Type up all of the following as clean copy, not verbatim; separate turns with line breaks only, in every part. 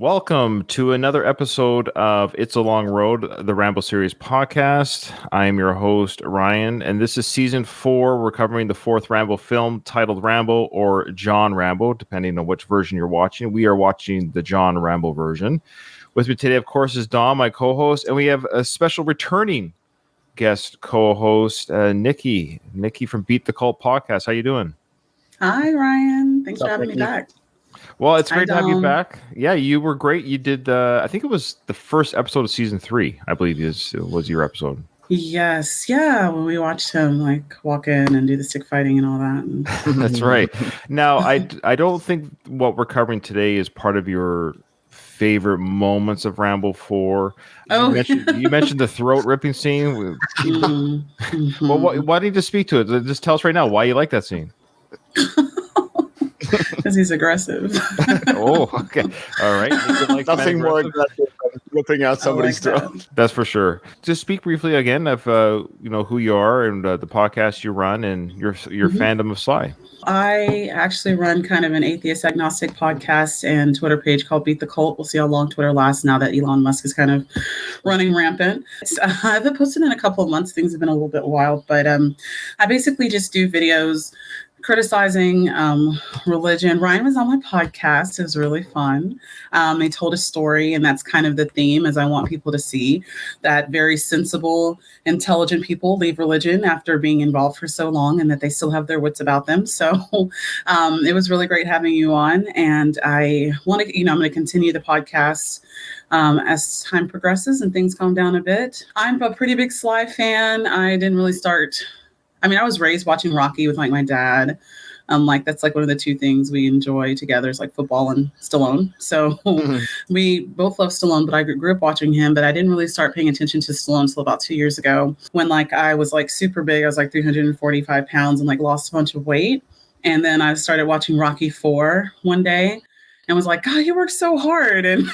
Welcome to another episode of It's a Long Road, the Rambo series podcast. I am your host, Ryan, and this is season 4. We're covering the 4th Rambo film titled Rambo or John Rambo, depending on which version you're watching. We are watching the John Rambo version. With me today, of course, is Dom, my co-host, and we have a special returning guest co-host, Nikki. Nikki from Beat the Cult podcast. How you doing?
Hi, Ryan. Thanks for having me back.
Well, it's great to have you back. Yeah, you were great. You did, I think it was the first episode of season 3, I believe was your episode.
Yes. Yeah. When we watched him walk in and do the stick fighting and all that.
That's right. Now, I don't think what we're covering today is part of your favorite moments of Rambo 4. You mentioned the throat ripping scene. Mm-hmm. Well, why didn't you speak to it? Just tell us right now why you like that scene.
Because he's aggressive.
Oh, okay. All right.
Nothing more aggressive than ripping out somebody's throat.
That's for sure. Just speak briefly again of who you are and the podcast you run and your fandom of Sly.
I actually run kind of an atheist agnostic podcast and Twitter page called Beat the Cult. We'll see how long Twitter lasts now that Elon Musk is kind of running rampant. I haven't posted in a couple of months. Things have been a little bit wild, but I basically just do videos criticizing religion. Ryan was on my podcast. It was really fun. They told a story, and that's kind of the theme, as I want people to see that very sensible, intelligent people leave religion after being involved for so long and that they still have their wits about them. So it was really great having you on. And I want to, I'm going to continue the podcast as time progresses and things calm down a bit. I'm a pretty big Sly fan. I didn't really start... I was raised watching Rocky with my dad. That's one of the two things we enjoy together is football and Stallone. So we both love Stallone, but I grew up watching him, but I didn't really start paying attention to Stallone until about 2 years ago when I was super big. I was 345 pounds and lost a bunch of weight. And then I started watching Rocky 4 one day. And was God, you work so hard. And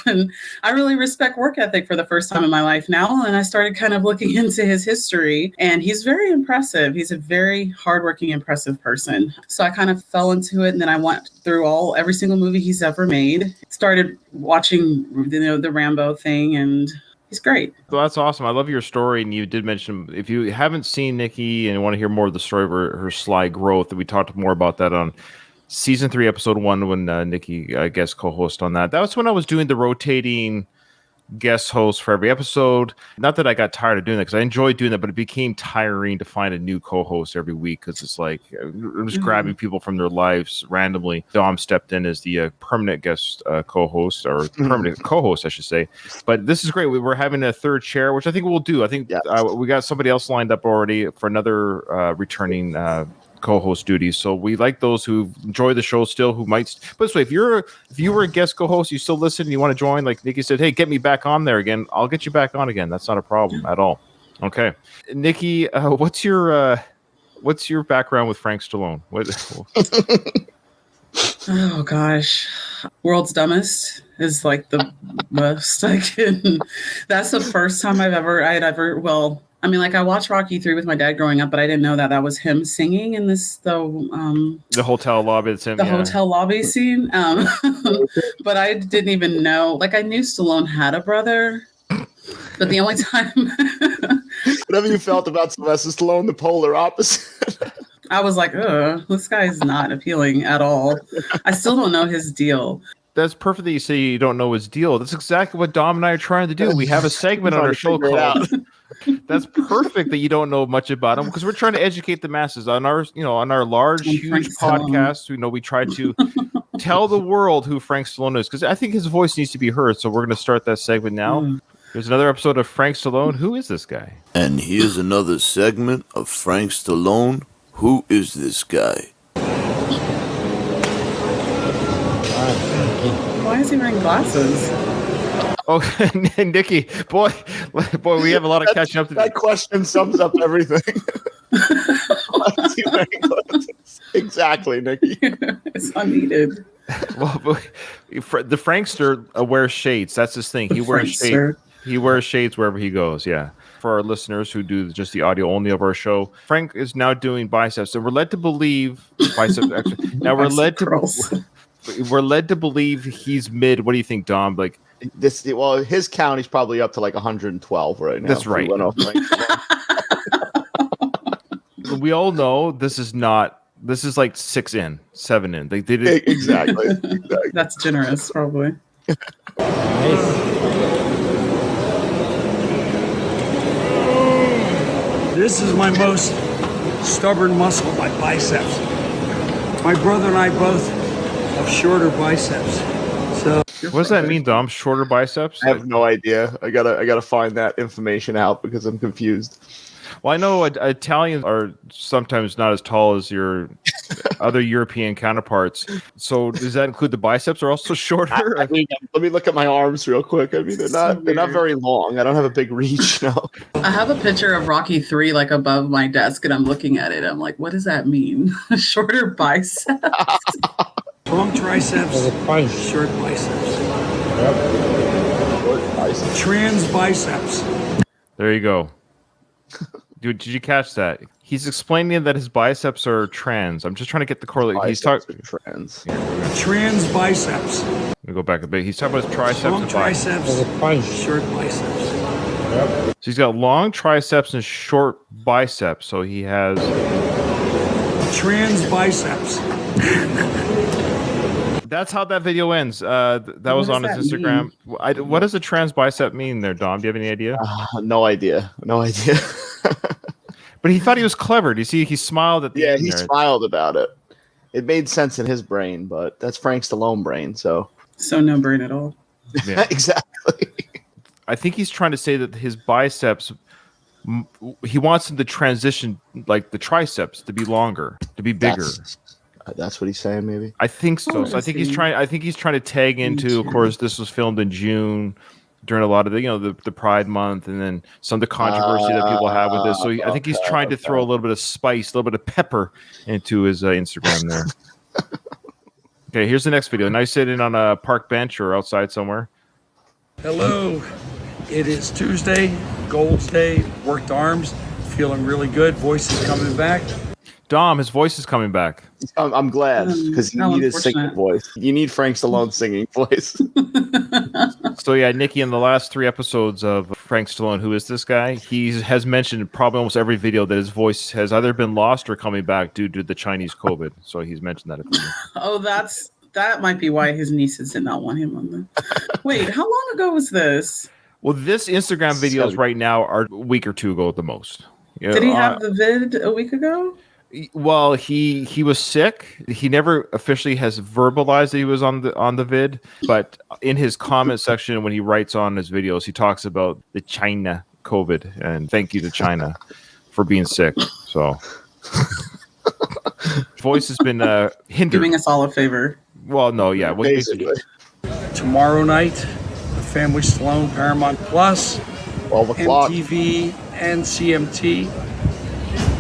I really respect work ethic for the first time in my life now. And I started kind of looking into his history. And he's very impressive. He's a very hardworking, impressive person. So I kind of fell into it. And then I went through every single movie he's ever made. Started watching, the Rambo thing. And he's great.
Well, that's awesome. I love your story. And you did mention, if you haven't seen Nikki and want to hear more of the story of her sly growth, we talked more about that on Season 3, Episode 1, when Nikki guest co-host on that. That was when I was doing the rotating guest host for every episode. Not that I got tired of doing that, because I enjoyed doing that, but it became tiring to find a new co-host every week, because it's I'm just grabbing people from their lives randomly. Dom stepped in as the permanent guest co-host, or permanent co-host, I should say. But this is great. We're having a third chair, which I think we'll do. I think we got somebody else lined up already for another returning co-host duties. So we like those who enjoy the show still, who might. But this way, if you were a guest co-host, you still listen, and you want to join, like Nikki said, hey, get me back on there again. I'll get you back on again. That's not a problem at all. Okay, Nikki, what's your background with Frank Stallone?
Oh gosh, World's Dumbest is the most I can. That's the first time I watched Rocky 3 with my dad growing up, but I didn't know that was him singing in the
hotel lobby. It's him,
hotel lobby scene. But I didn't even know. I knew Stallone had a brother, but the only time.
Whatever you felt about Sylvester Stallone, the polar opposite.
I was this guy's not appealing at all. I still don't know his deal.
That's perfect that you say you don't know his deal. That's exactly what Dom and I are trying to do. We have a segment on our show called. That's perfect that you don't know much about him, because we're trying to educate the masses on our large, huge podcast. We try to tell the world who Frank Stallone is, because I think his voice needs to be heard. So we're going to start that segment now. There's another episode of Frank Stallone. Who is this guy?
And here's another segment of Frank Stallone. Who is this guy?
Why is he wearing glasses?
Oh, Nikki, boy, we have a lot of catching up to do.
That question sums up everything. Exactly, Nikki.
It's unneeded.
Well, the Frankster wears shades. That's his thing. He wears shades. He wears shades wherever he goes. Yeah. For our listeners who do just the audio only of our show, Frank is now doing biceps. So we're led to believe biceps. Now we're led to. we're led to believe he's mid. What do you think, Dom? Like
his count, he's probably up to like 112 right now.
That's right.
He went off
we all know this is not. This is like 7 in. They did it
exactly.
That's generous, probably.
This is my most stubborn muscle, my biceps. My brother and I both have shorter biceps. So
what does that mean, Dom? Shorter biceps?
I have no idea. I gotta find that information out because I'm confused.
Well, I know Italians are sometimes not as tall as your other European counterparts. So does that include the biceps are also shorter?
I mean, let me look at my arms real quick. I mean, they're not very long. I don't have a big reach. No.
I have a picture of Rocky 3 like above my desk, and I'm looking at it. I'm like, what does that mean? Shorter biceps.
long triceps, short biceps.
Short biceps.
Trans biceps.
There you go. Dude, did you catch that? He's explaining that his biceps are trans. I'm just trying to get the correlation. He's talking
trans.
Trans biceps.
Let me go back a bit. He's talking about his triceps.
Long
and
triceps, short biceps.
So he's got long triceps and short biceps. So he has
trans biceps.
That's how that video ends. That was on his Instagram. What does a trans bicep mean there, Dom? Do you have any idea?
No idea. No idea.
But he thought he was clever. Do you see? He smiled at the end.
He smiled about it. It made sense in his brain, but that's Frank Stallone brain. So
no brain at all.
Yeah.
Exactly.
I think he's trying to say that his biceps. He wants them to transition, like the triceps, to be longer, to be bigger.
That's what he's saying, maybe.
I think so. So I think he's trying. I think he's trying to tag into. Of course, this was filmed in June during a lot of the Pride Month, and then some of the controversy that people have with this. So I think he's trying to throw a little bit of spice, a little bit of pepper into his Instagram there. Okay, here's the next video. Nice sitting on a park bench or outside somewhere.
Hello, it is Tuesday, Gold's Day. Worked arms, feeling really good. Voice is coming back.
Dom, his voice is coming back.
I'm glad because you need his singing voice. You need Frank Stallone's singing voice.
So yeah, Nikki, in the last 3 episodes of Frank Stallone, who is this guy? He has mentioned probably almost every video that his voice has either been lost or coming back due to the Chinese COVID. So he's mentioned that.
Oh, that might be why his nieces did not want him on them. Wait, how long ago was this?
Well, this Instagram videos right now are a week or 2 ago at the most.
Did he have the vid a week ago?
Well, he was sick. He never officially has verbalized that he was on the vid, but in his comment section when he writes on his videos, he talks about the China COVID and thank you to China for being sick. So voice has been hindered.
Doing us all a favor.
Well, no, yeah.
Basically.
Tomorrow night, the Family Stallone, Paramount Plus,
12 o'clock.
MTV, and CMT.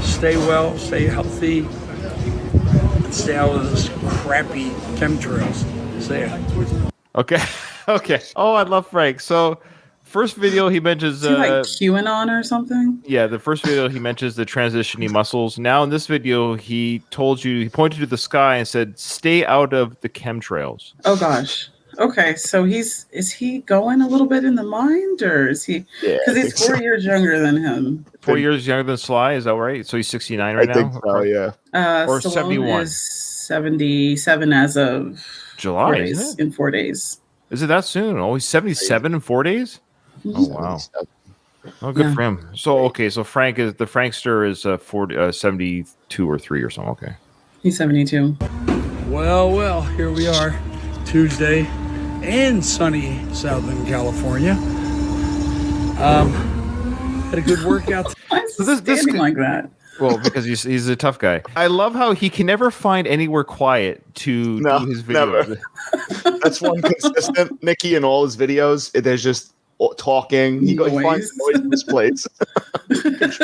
Stay well, stay healthy, and stay out of this crappy chemtrails. Say it.
Okay. Okay. Oh, I love Frank. So, first video he mentions
like QAnon or something.
Yeah, the first video he mentions the transitioning muscles. Now in this video, he pointed to the sky and said, "Stay out of the chemtrails."
Oh gosh. Okay, so is he going a little bit in the mind, or is he? Because he's 4 years younger than him.
4 years younger than Sly, is that right? So he's 69 right now?
I think so, yeah.
Or
Stallone
71.
is 77 as of
July,
4 days, in 4 days.
Is it that soon? Oh, he's 77 in 4 days? Oh, wow. Oh, good for him. So, okay, so the Frankster is 72 or 3 or something. Okay.
He's 72.
Well, here we are, Tuesday in sunny Southern California. Had a good workout.
Why is he standing like that?
Well, because he's a tough guy. I love how he can never find anywhere quiet to do his videos.
Never. That's one consistent. Nikki in all his videos, there's just talking. He finds noise in this place.
There's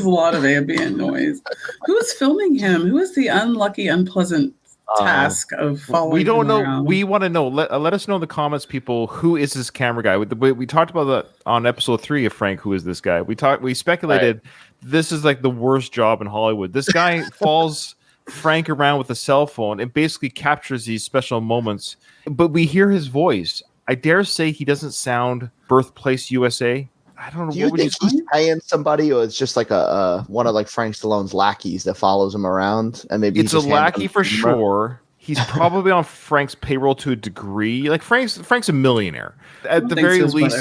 a lot of ambient noise. Who is filming him? Who is the unlucky, unpleasant task of following?
We don't know.
Around?
We want to know. Let us know in the comments, people. Who is this camera guy? We talked about that on episode 3 of Frank. Who is this guy? We speculated this is like the worst job in Hollywood. This guy falls Frank around with a cell phone and basically captures these special moments. But we hear his voice. I dare say he doesn't sound Birthplace USA. I don't know.
Do you think he's paying somebody, or it's just like a one of like Frank Stallone's lackeys that follows him around, and maybe
it's a lackey for sure. He's probably on Frank's payroll to a degree. Like Frank's a millionaire. At the very least,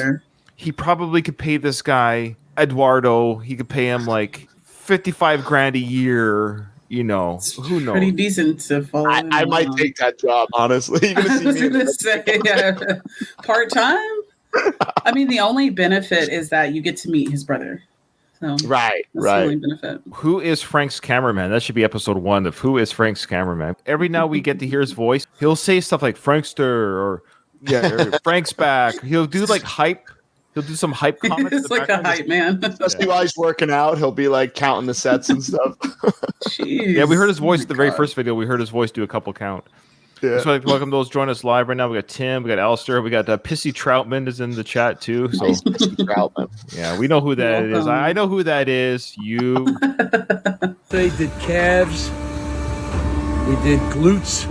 he probably could pay this guy Eduardo. He could pay him like $55,000 a year. You know, who knows?
Pretty decent to follow.
I might take that job, honestly. You're
I was going to say, part time. I mean, the only benefit is that you get to meet his brother. So
right.
The only benefit.
Who is Frank's cameraman? That should be episode 1 of Who is Frank's cameraman. Every now we get to hear his voice. He'll say stuff like Frankster or Frank's back. He'll do like hype. He'll do some hype comments.
It's like a hype man.
Especially while he's working out, he'll be like counting the sets and stuff.
Jeez.
Yeah, we heard his voice the very first video. We heard his voice do a couple count.
Yeah.
So welcome those join us live right now. We got Tim, we got Alistair, we got Pissy Troutman is in the chat too. So
nice, Pissy Troutman.
Yeah, we know who that is. I know who that is. You.
They did calves. We did glutes,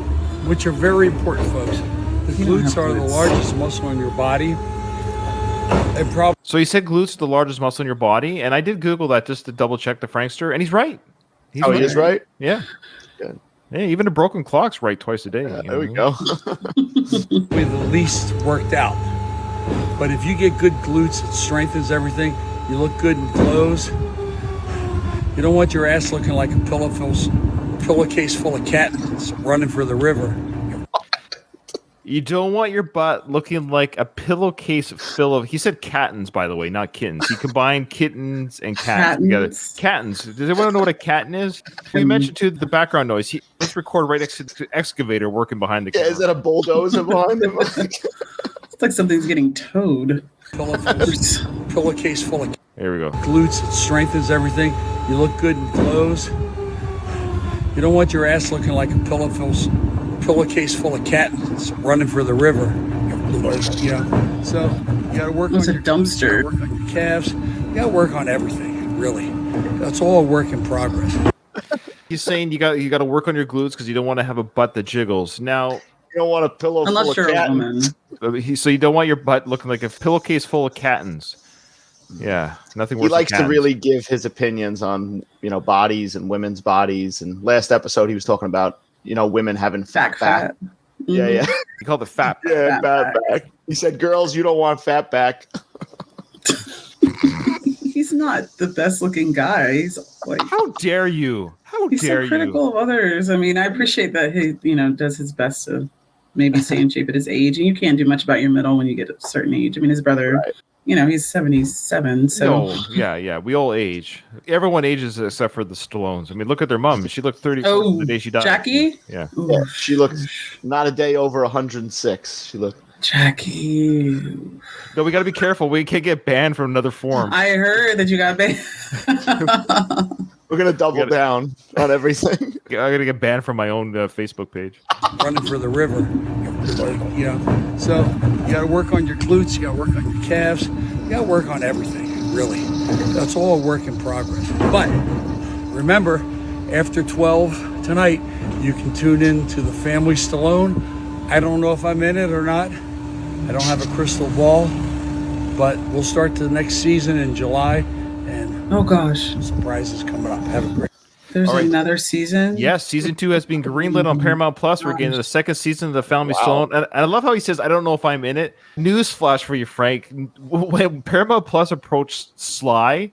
which are very important, folks. The glutes are the largest muscle in your body.
So he said glutes are the largest muscle in your body, and I did Google that just to double check the Frankster, and he's right.
He is right?
Yeah. Good. Yeah, even a broken clock's right twice a day.
There we go.
We're the least worked out. But if you get good glutes, it strengthens everything. You look good in clothes. You don't want your ass looking like a pillowcase full of cats running for the river.
You don't want your butt looking like a pillowcase full of... He said cattens, by the way, not kittens. He combined kittens and cats together. Cattens. Does anyone know what a catten is? We mentioned, too, the background noise. Let's record right next to the excavator working behind the camera.
Is that a bulldozer behind him?
It's like something's getting towed.
Pillowcase full of...
There we go.
Glutes, it strengthens everything. You look good in clothes. You don't want your ass looking like a pillowcase full of cats running for the river. Yeah. So you got to work on your
dumpster.
Work on your calves. You got to work on everything. Really, that's all a work in progress.
He's saying you got to work on your glutes because you don't want to have a butt that jiggles. Now
you don't want a pillow
unless
full
you're
of
a woman.
So you don't want your butt looking like a pillowcase full of cattens. Yeah, nothing worse.
He likes to really give his opinions on bodies and women's bodies. And last episode he was talking about women having fat back.
Mm-hmm.
Yeah.
He called it fat.
Yeah, fat back. He said, "Girls, you don't want fat back."
He's not the best looking guy. He's like,
how dare you?
He's so critical of others. I mean, I appreciate that he, does his best to maybe stay in shape at his age. And you can't do much about your middle when you get a certain age. I mean, his brother,
right.
He's 77. So
yeah, we all age. Everyone ages except for the Stallones. I mean, look at their mom. She looked 34 the day she died.
Jackie?
Yeah.
Yeah, she looked not a day over 106. She looked.
Jackie.
No, we got to be careful. We can't get banned from another forum.
I heard that you got banned.
We're going to double down on everything.
I got to get banned from my own Facebook page.
Running for the river. Yeah. So you got to work on your glutes. You got to work on your calves. You got to work on everything, really. That's all a work in progress. But remember, after 12 tonight, you can tune in to the Family Stallone. I don't know if I'm in it or not. I don't have a crystal ball. But we'll start the next season in July. And
oh, gosh.
Surprises coming up. Have a great...
There's another season?
Yes, season 2 has been greenlit on Paramount Plus. We're getting the second season of the Family Stallone. And I love how he says, I don't know if I'm in it. Newsflash for you, Frank. When Paramount Plus approached Sly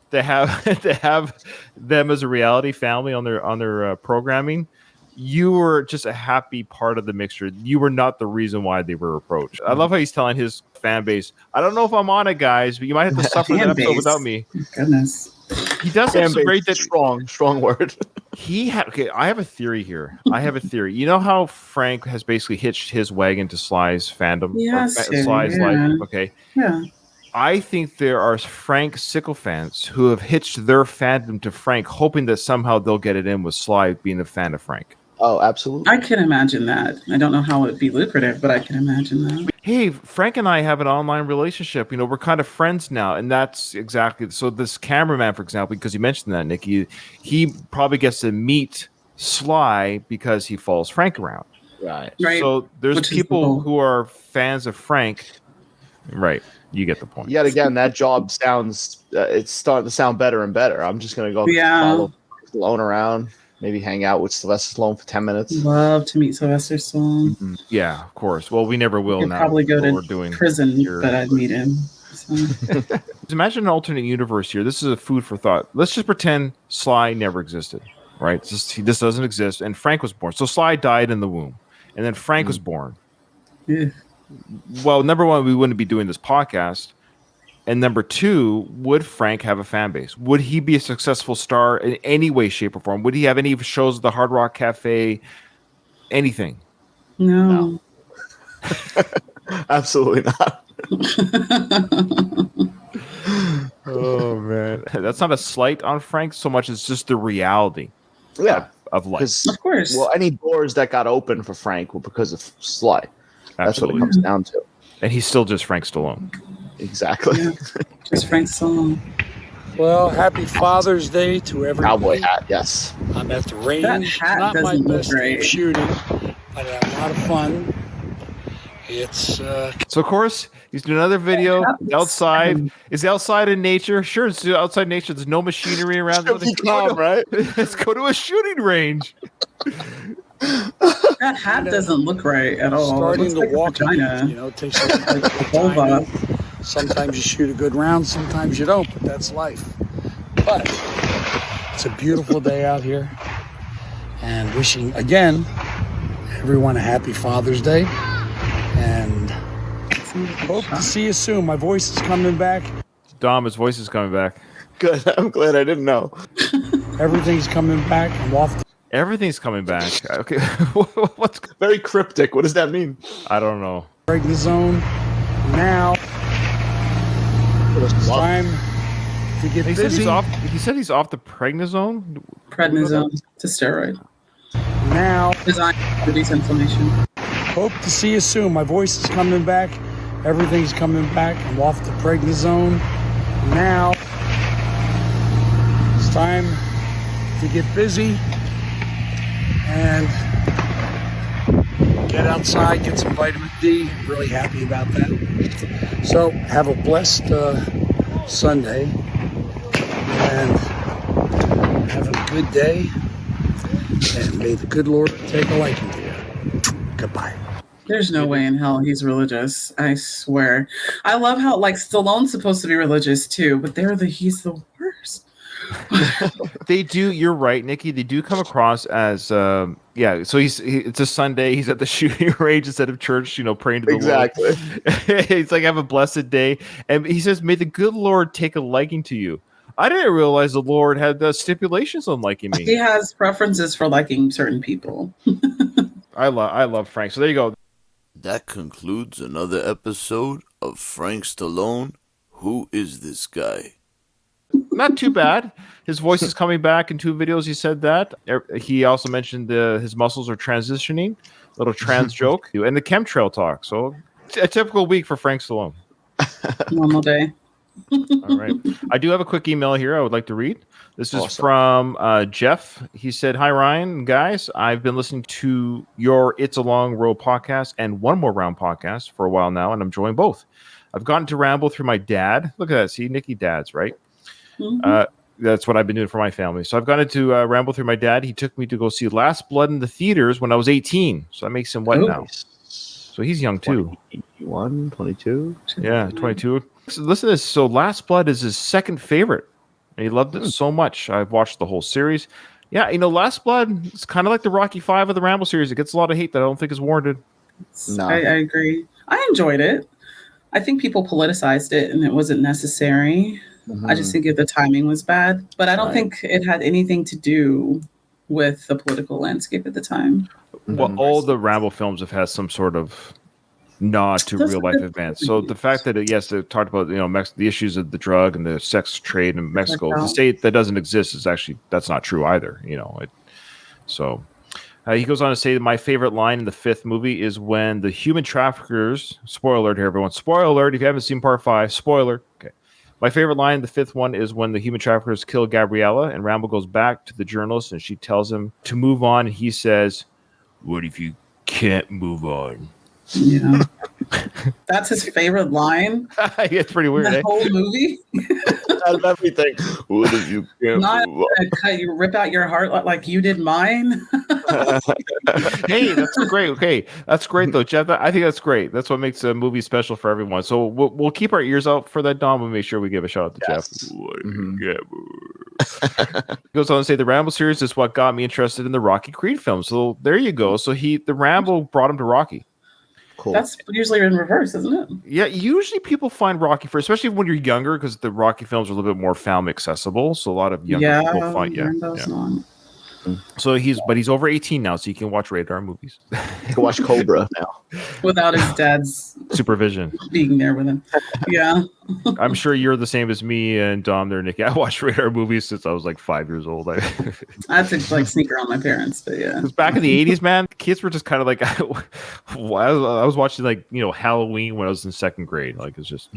to have them as a reality family on their programming, you were just a happy part of the mixture. You were not the reason why they were approached. I love how he's telling his fan base, I don't know if I'm on it, guys, but you might have to suffer that episode without me.
Goodness.
He does have some great...
Strong word.
I have a theory here. You know how Frank has basically hitched his wagon to Sly's fandom?
Yes.
Sly's life? Okay.
Yeah.
I think there are Frank sycophants who have hitched their fandom to Frank, hoping that somehow they'll get it in with Sly being a fan of Frank.
Oh, absolutely.
I can imagine that. I don't know how it would be lucrative, but I can imagine that.
Hey, Frank and I have an online relationship. We're kind of friends now. And that's exactly... So this cameraman, for example, because you mentioned that, Nikki, he probably gets to meet Sly because he follows Frank around.
Right.
Right.
So there's
Which is the
people
goal.
who are fans of Frank. Right. You get the point.
Yet again, that job sounds it's starting to sound better and better. I'm just gonna go follow Stallone around, maybe hang out with Sylvester Stallone for 10 minutes.
Love to meet Sylvester Stallone.
Mm-hmm.
Yeah, of course. Well, we never will
He'll
now.
probably go
what
to
we're doing
prison,
here.
but I'd meet him. So.
Imagine an alternate universe here. This is a food for thought. Let's just pretend Sly never existed, right? This doesn't exist, and Frank was born. So Sly died in the womb, and then Frank was born.
Yeah.
Well, number one, we wouldn't be doing this podcast. And number two, would Frank have a fan base? Would he be a successful star in any way, shape, or form? Would he have any shows at the Hard Rock Cafe? Anything?
No.
Absolutely not.
Oh, man. That's not a slight on Frank so much as just the reality
Yeah.
of life.
Of course.
Well, any doors that got open for Frank were because of Sly. That's what it
Absolutely.
comes down to.
And he's still just Frank Stallone.
Exactly.
Yeah. Just Frank Stallone.
Well, happy Father's Day to everybody.
Cowboy hat, yes.
I'm at the range.
That hat
Not my
doesn't look
best
great.
at shooting, but I had a lot of fun. It's
So, of course, he's doing another video outside. Is outside in nature? Sure, it's outside in nature. There's no machinery around.
Should be calm, right?
Let's go to a shooting range.
That hat doesn't look right at all.
starting
It
to
looks like
walk.
a vagina.
You know, it takes a little bit of
Vulva.
time. Sometimes you shoot a good round, sometimes you don't, but that's life. But it's a beautiful day out here, and wishing again everyone a happy Father's Day, and hope to see you soon. My voice is coming back.
Dom, his voice is coming back.
Good. I'm glad I didn't know.
Everything's coming back. I'm off.
Everything's coming back. Okay, what's?
Very cryptic. What does that mean?
I don't know.
Pregnant zone now. It's time to get
He said
busy
he's off. He said he's off the prednisone.
Prednisone. It's a steroid.
now.
Designed to reduce inflammation.
Hope to see you soon. My voice is coming back. Everything's coming back. I'm off the pregnant zone now. It's time to get busy and get outside, get some vitamin D. Really happy about that. So have a blessed Sunday and have a good day. And may the good Lord take a liking to you. Goodbye.
There's no way in hell he's religious. I swear. I love how Stallone's supposed to be religious too, but he's the worst.
They do. You're right, Nikki. They do come across as So it's a Sunday. He's at the shooting range instead of church. Praying to the Lord. He's like, have a blessed day, and he says, "May the good Lord take a liking to you." I didn't realize the Lord had stipulations on liking me.
He has preferences for liking certain people.
I love Frank. So there you go.
That concludes another episode of Frank Stallone. Who is this guy?
Not too bad. His voice is coming back in 2 videos. He said that. He also mentioned his muscles are transitioning. Little trans joke. And the chemtrail talk. So a typical week for Frank Stallone.
Normal day.
All right. I do have a quick email here I would like to read. This is from Jeff. He said, "Hi, Ryan. Guys, I've been listening to your It's a Long Road podcast and One More Round podcast for a while now, and I'm enjoying both. I've gotten to ramble through my dad. Look at that. See, Nikki dads, right?
Mm-hmm.
That's what I've been doing for my family. So I've gotten to ramble through my dad. He took me to go see Last Blood in the theaters when I was 18. So that makes him what now? So he's young too.
21, 22?
Yeah, 22. So listen to this. So Last Blood is his second favorite. And he loved it so much. I've watched the whole series. Yeah, Last Blood is kind of like the Rocky V of the Rambo series. It gets a lot of hate that I don't think is warranted.
No.
I agree. I enjoyed it. I think people politicized it and it wasn't necessary. I just think the timing was bad. But I don't think it had anything to do with the political landscape at the time.
Well, all the Rambo films have had some sort of nod to real life events. So the fact that they talked about the issues of the drug and the sex trade in Mexico, to say that doesn't exist is actually that's not true either. So he goes on to say that my favorite line in the 5th movie is when the human traffickers, spoiler alert here, everyone, spoiler alert if you haven't seen part 5, spoiler. Okay, My favorite line, the fifth one, is when the human traffickers kill Gabriella and Rambo goes back to the journalist and she tells him to move on. And he says, "What if you can't move on?"
Yeah. That's his favorite line.
It's pretty weird.
The whole movie.
Out of everything. What if you can't
Not
move on?
cut you, rip out your heart like you did mine.
Hey, that's great. Okay, that's great though, Jeff. I think that's great. That's what makes a movie special for everyone. So we'll keep our ears out for that, Dom. We'll make sure we give a shout out to Jeff. Goes on to say the Rambo series is what got me interested in the Rocky Creed film. So there you go. So the Rambo brought him to Rocky.
Cool.
That's usually in reverse, isn't it?
Yeah, usually people find Rocky first, especially when you're younger, because the Rocky films are a little bit more family accessible. So a lot of younger people find
Not.
So he's over 18 now, so you can watch rated R movies.
You can watch Cobra now.
Without his dad's
Supervision.
being there with him. Yeah.
I'm sure you're the same as me and Dom there, Nikki. I watched rated R movies since I was like 5 years old.
I had to like sneak around my parents, but yeah.
Because back in the 80s, man, kids were just kind of like, I was watching like, Halloween when I was in second grade. Like it's just.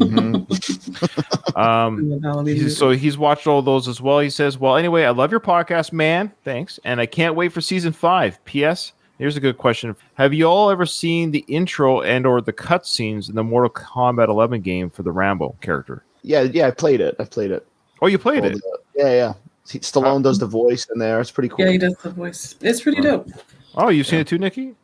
So he's watched all those as well. He says, well, anyway, I love your podcast, man. Thanks. And I can't wait for season 5. P.S. Here's a good question. Have you all ever seen the intro and or the cutscenes in the Mortal Kombat 11 game for the Rambo character?
Yeah, I played it.
Oh, you played it?
Yeah. Stallone does the voice in there. It's pretty cool.
Yeah, he does the voice. It's pretty dope.
Oh, you've seen it too, Nikki?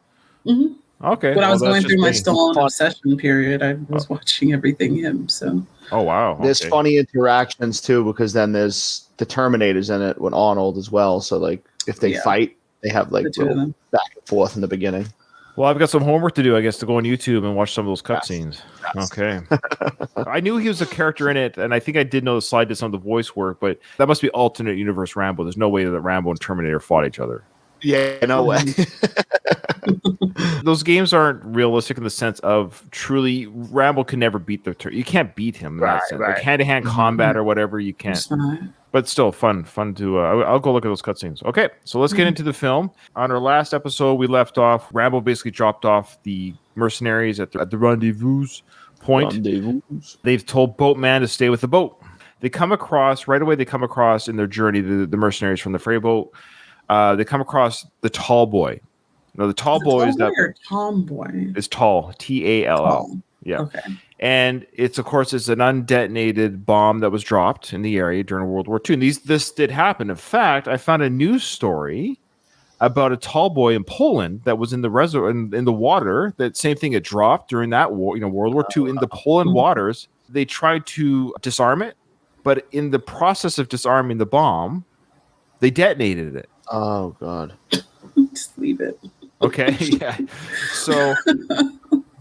Mm-hmm.
Okay.
When I was going through my Stallone obsession period, I was watching everything him. So.
Oh wow.
There's funny interactions too, because then there's the Terminators in it with Arnold as well. So like if they fight, they have like back and forth in the beginning.
Well, I've got some homework to do, I guess, to go on YouTube and watch some of those cutscenes. Yes. Okay. I knew he was a character in it, and I think I did know the slide did some of the voice work, but that must be alternate universe Rambo. There's no way that Rambo and Terminator fought each other.
Yeah, no way.
Those games aren't realistic in the sense of truly Rambo can never beat you can't beat him in that sense. Like hand-to-hand combat or whatever, you can't. But still fun to I'll go look at those cutscenes. Okay, so let's get into the film. On our last episode, we left off Rambo basically dropped off the mercenaries at the rendezvous point. They've told Boatman to stay with the boat. They come across in their journey the mercenaries from the freight boat. They come across the tall boy. Now the tall boy is that
tomboy.
It's tall, Tall. Yeah. Okay. And it's an undetonated bomb that was dropped in the area during World War II. And this did happen. In fact, I found a news story about a tall boy in Poland that was in the reservoir in the water. That same thing had dropped during that war, World War II in the Poland waters. They tried to disarm it, but in the process of disarming the bomb, they detonated it.
Oh God.
Just leave it.
Okay. Yeah. So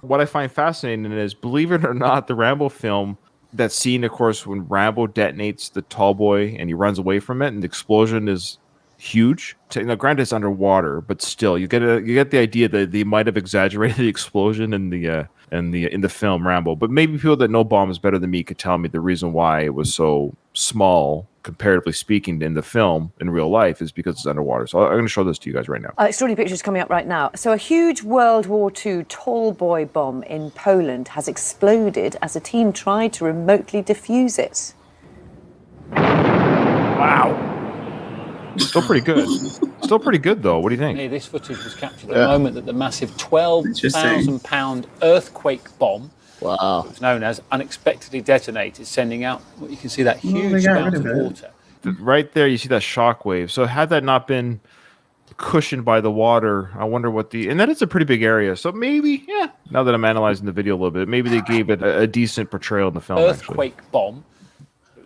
what I find fascinating is, believe it or not, the Rambo film, that scene, of course, when Rambo detonates the tall boy and he runs away from it, and the explosion is huge. Granted, it's underwater, but still, you get the idea that they might have exaggerated the explosion in the film Rambo. But maybe people that know bombs better than me could tell me the reason why it was so small, comparatively speaking, in the film. In real life is because it's underwater. So I'm going to show this to you guys right now.
Extraordinary pictures coming up right now. So a huge World War II tall boy bomb in Poland has exploded as a team tried to remotely defuse it.
Wow. Still pretty good. Still pretty good, though. What do you think?
Hey, this footage was captured at the moment that the massive 12,000-pound earthquake bomb, it was known as, unexpectedly detonated, sending out what you can see, that huge amount of water.
Right there, you see that shockwave. So had that not been cushioned by the water, I wonder and that is a pretty big area. So maybe, now that I'm analyzing the video a little bit, maybe they gave it a decent portrayal in the film.
Earthquake bomb.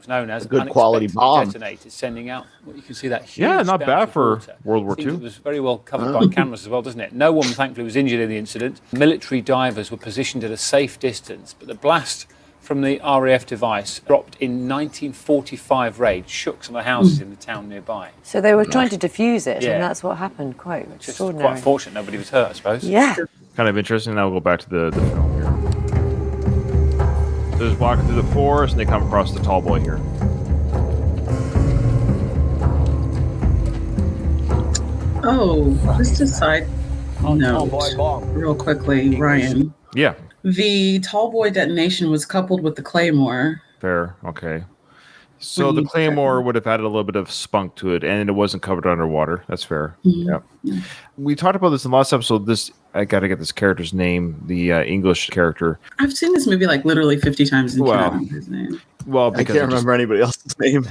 Known as
a good quality bomb,
detonated, sending out what you can see, that huge
not bad for World War II.
It was very well covered by cameras as well, doesn't it? No one, thankfully, was injured in the incident. Military divers were positioned at a safe distance, but the blast from the RAF device dropped in 1945 raid, shook some of the houses in the town nearby.
So they were trying to defuse it, and that's what happened. Quite extraordinary.
Quite unfortunate, nobody was hurt, I suppose.
Yeah.
Kind of interesting. Now we'll go back to the film here. They're just walking through the forest, and they come across the tall boy here.
Oh, just a side note, real quickly, Ryan.
Yeah.
The tall boy detonation was coupled with the Claymore,
Fair. Okay. So the Claymore would have had a little bit of spunk to it, and it wasn't covered underwater. That's fair. Yeah. We talked about this in the last episode. I got to get this character's name, the English character.
I've seen this movie like literally 50 times and cannot remember his name.
Well,
I can't remember anybody else's name.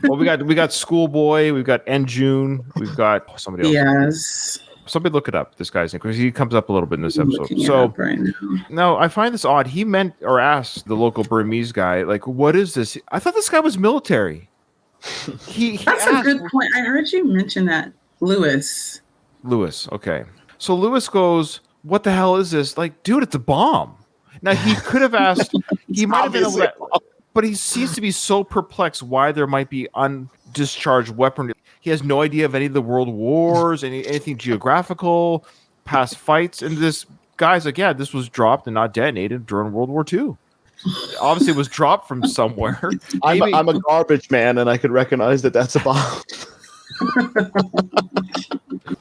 Well, we got Schoolboy, we've got June, we've got somebody else.
Yes.
Somebody look it up, this guy's name, because he comes up a little bit in this episode. So
right
now I find this odd. He meant or asked the local Burmese guy, like, what is this? I thought this guy was military.
That's a good point. I heard you mention that. Lewis.
Okay. So Lewis goes, what the hell is this? Like, dude, it's a bomb. Now he could have asked, he might have been able to, but he seems to be so perplexed why there might be undischarged weaponry. He has no idea of any of the world wars, anything geographical, past fights. And this guy's like, yeah, this was dropped and not detonated during World War II. Obviously, it was dropped from somewhere.
I'm a garbage man, and I could recognize that that's a bomb.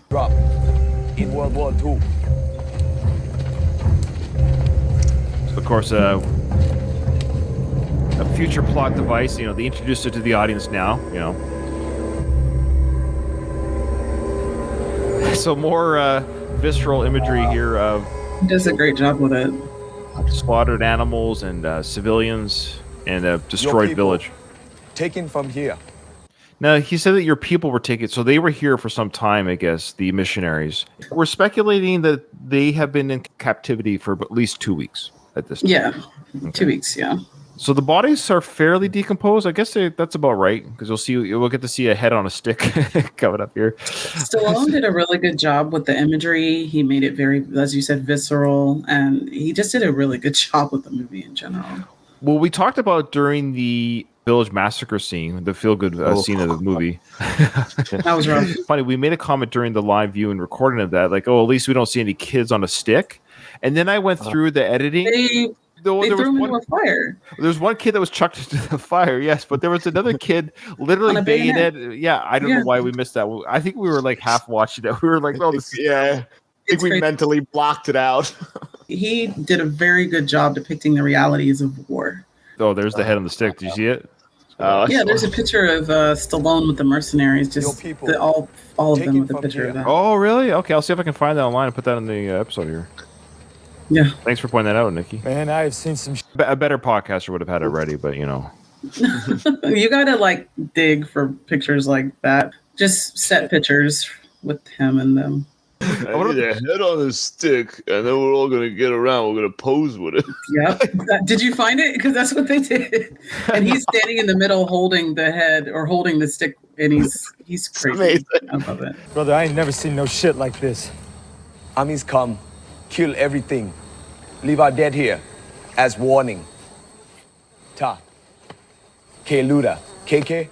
Drop in World War II.
Of course, a future plot device. They introduced it to the audience now. So more visceral imagery here of.
He does a great job with it.
Slaughtered animals and civilians and a destroyed village.
Taken from here.
Now, he said that your people were taken, so they were here for some time, I guess, the missionaries. We're speculating that they have been in captivity for at least 2 weeks at this time.
Yeah, okay. 2 weeks, yeah.
So the bodies are fairly decomposed. I guess that's about right, because we'll get to see a head on a stick coming up here.
Stallone did a really good job with the imagery. He made it very, as you said, visceral, and he just did a really good job with the movie in general.
Well, we talked about during the village massacre scene, the feel-good scene of the movie.
That was rough.
Funny, we made a comment during the live view and recording of that, like, oh, at least we don't see any kids on a stick. And then I went through the editing.
They threw him into a fire.
There's one kid that was chucked into the fire, yes, but there was another kid literally bayonet. Yeah, I don't know why we missed that. I think we were like half watching it. We were like, oh, this
I think we mentally blocked it out.
He did a very good job depicting the realities of war.
Oh, there's the head on the stick. Did you see it?
Yeah, there's a picture of Stallone with the mercenaries, just all of them with a picture of that.
Oh, really? Okay, I'll see if I can find that online and put that in the episode here.
Yeah.
Thanks for pointing that out, Nikki.
Man, I have seen some.
A better podcaster would have had it ready, but
You gotta dig for pictures like that. Just set pictures with him and them.
I need a head on a stick, and then we're all gonna get around. We're gonna pose with it.
Yep. Did you find it? Because that's what they did. And he's standing in the middle, holding the head or holding the stick, and he's crazy. I love it,
brother. I ain't never seen no shit like this. Armies come, kill everything, leave our dead here, as warning. Ta. K Luda. KK.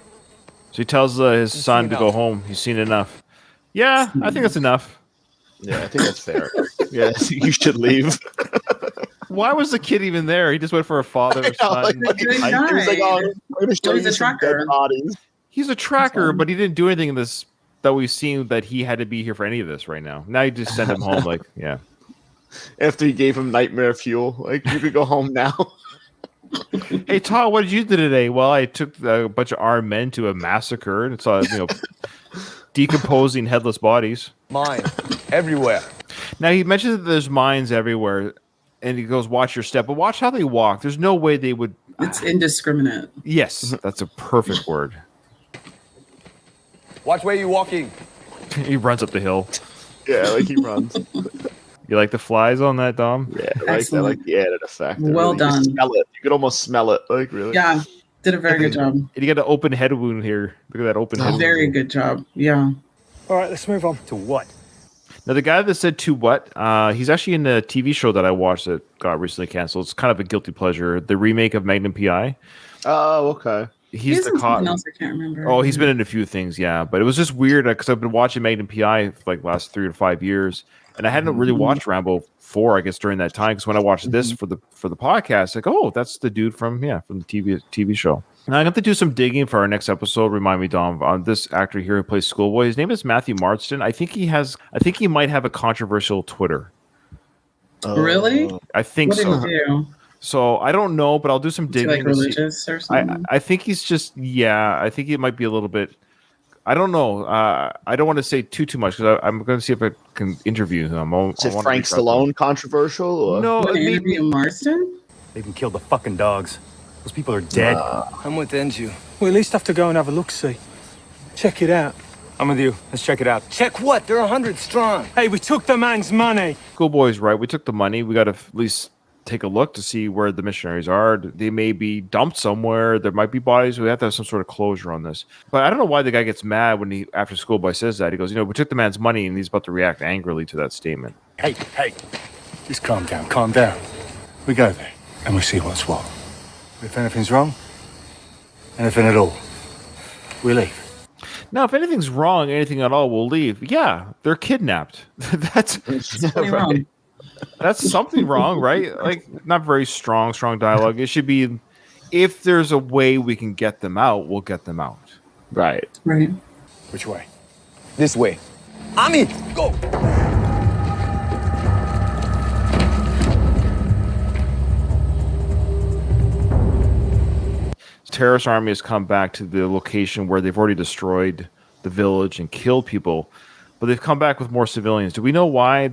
So he tells his son to go home. He's seen enough. Yeah, I think that's enough.
Yeah, I think that's fair. Yeah, you should leave.
Why was the kid even there? He just went for a father or son.
He was like, oh, I'm going to show you some dead bodies.
He's a tracker, but he didn't do anything in this that we've seen that he had to be here for any of this right now. Now you just send him home, like, yeah.
After he gave him nightmare fuel, like, you could go home now.
Hey, Todd, what did you do today? Well, I took a bunch of armed men to a massacre and saw, decomposing headless bodies.
Mine everywhere.
Now he mentioned that there's mines everywhere, and he goes, "Watch your step," but watch how they walk. There's no way they would.
It's indiscriminate.
Yes, that's a perfect word.
Watch where you're walking.
He runs up the hill.
Yeah, like he runs.
You like the flies on that, Dom?
Yeah, I like the added effect.
Well done.
Smell it. You could almost smell it. Like, really?
Yeah. Did a very good job.
And you got an open head wound here. Look at that open head wound.
Very good job. Yeah.
All right, let's move on. To what?
Now, the guy that said to what, he's actually in a TV show that I watched that got recently canceled. It's kind of a guilty pleasure. The remake of Magnum P.I.
Oh, okay.
He's the cop.
Else I can't remember.
Oh, he's been in a few things, yeah. But it was just weird because I've been watching Magnum P.I. for like last 3 to 5 years. And I hadn't really watched Rambo 4, I guess, during that time. Because when I watched this for the podcast, like, oh, that's the dude from the TV show. Now I have to do some digging for our next episode. Remind me, Dom, on this actor here who plays Schoolboy. His name is Matthew Marston. I think he might have a controversial Twitter.
Really?
I think
what
so.
Did he do?
So I don't know, but I'll do some digging.
Like religious or something?
I think he's just I think it might be a little bit. I don't know. I don't want to say too much because I'm going to see if I can interview him.
Is it Frank Stallone controversial? Or?
No,
interview Marston.
They can kill the fucking dogs. Those people are dead.
I'm with Enju.
We at least have to go and have a look-see. Check it out. I'm with you. Let's check it out.
Check what? They're 100 strong.
Hey, we took the man's money.
Schoolboy's right. We took the money. We got to at least take a look to see where the missionaries are. They may be dumped somewhere. There might be bodies. We have to have some sort of closure on this. But I don't know why the guy gets mad when after Schoolboy says that. He goes, we took the man's money, and he's about to react angrily to that statement.
Hey, just calm down. We go there, and we see what's what. If anything's wrong, anything at all, we leave.
Now, if anything's wrong, anything at all, we'll leave. Yeah, they're kidnapped. That's
wrong.
That's something wrong, right? Like, not very strong dialogue. It should be, if there's a way we can get them out, we'll get them out.
Right.
Which way?
This way. Ami, go!
Terrorist army has come back to the location where they've already destroyed the village and killed people, but they've come back with more civilians. Do we know why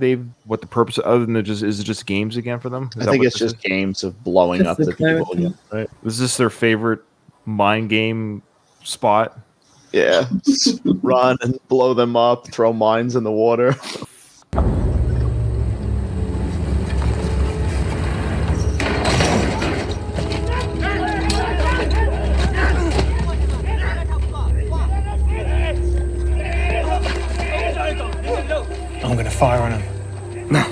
what the purpose, other than is it just games again for them?
I think it's just games of blowing up the people again, right?
Is this their favorite mind game spot?
Yeah. Run and blow them up, throw mines in the water.
I'm gonna fire on them. No,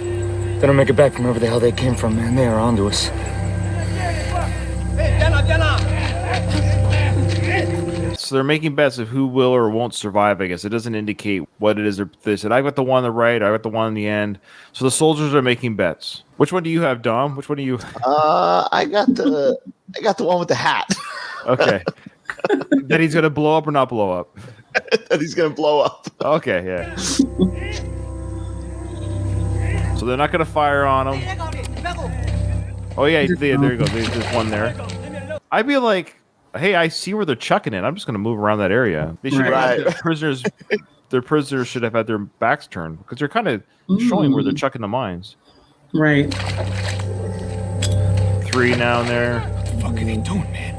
they don't make it back from wherever the hell they came from, man. They are onto us.
So they're making bets of who will or won't survive, I guess. It doesn't indicate what it is. They said, I got the one on the right, I got the one in the end. So the soldiers are making bets. Which one do you have, Dom? Which one do you?
I got the one with the hat.
Okay. That he's gonna blow up or not blow up?
That he's gonna blow up.
Okay, yeah. So they're not gonna fire on him. Oh yeah, there you go. There's one there. I'd be like, hey, I see where they're chucking it. I'm just gonna move around that area. They should have their prisoners. Their prisoners should have had their backs turned because they're kind of showing where they're chucking the mines.
Right.
3 down there.
What the fuck are they doing, man?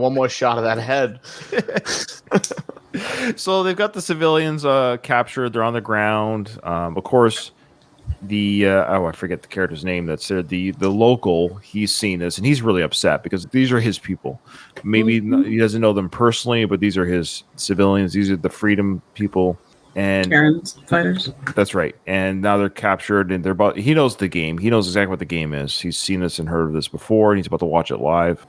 One more shot of that head.
So they've got the civilians captured. They're on the ground. Of course, I forget the character's name. That's the local. He's seen this and he's really upset because these are his people. Maybe he doesn't know them personally, but these are his civilians. These are the freedom people and
Karen's fighters.
That's right. And now they're captured and he knows the game. He knows exactly what the game is. He's seen this and heard of this before, and he's about to watch it live.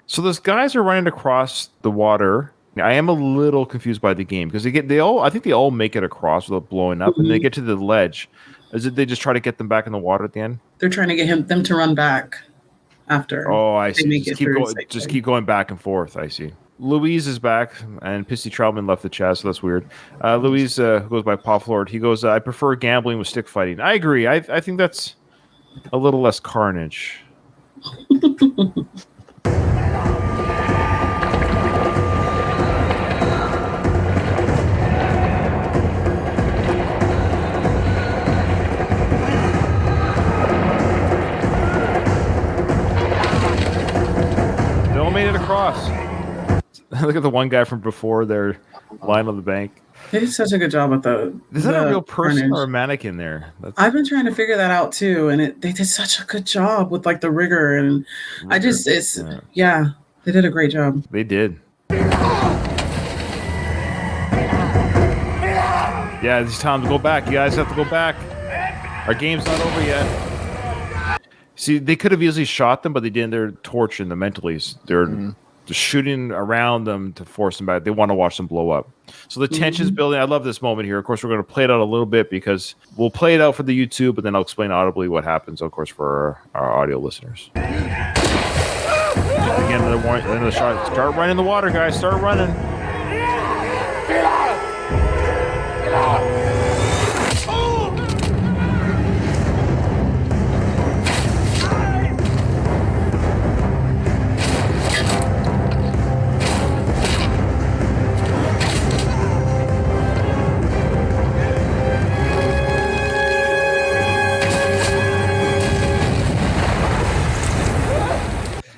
So those guys are running across the water. I am a little confused by the game because I think they all make it across without blowing up, and they get to the ledge. Is it they just try to get them back in the water at the end?
They're trying to get them to run back after.
Oh, I see. Just keep going back and forth. I see. Louise is back, and Pissy Troutman left the chat, so that's weird. Louise goes by Pop Lord. He goes, I prefer gambling with stick fighting. I agree. I think that's a little less carnage. Made it across. Look at the one guy from before there lying on the bank.
They did such a good job with
Is that a real person or a mannequin there?
I've been trying to figure that out too, and they did such a good job with like the rigor, and they did a great job.
They did. Yeah, it's time to go back. You guys have to go back. Our game's not over yet. See, they could have easily shot them, but they didn't. They're torching them mentally. just shooting around them to force them back. They want to watch them blow up. So the tension's building. I love this moment here. Of course, we're going to play it out a little bit because we'll play it out for the YouTube, but then I'll explain audibly what happens, of course, for our audio listeners. Again, another shot. Start running in the water, guys. Start running.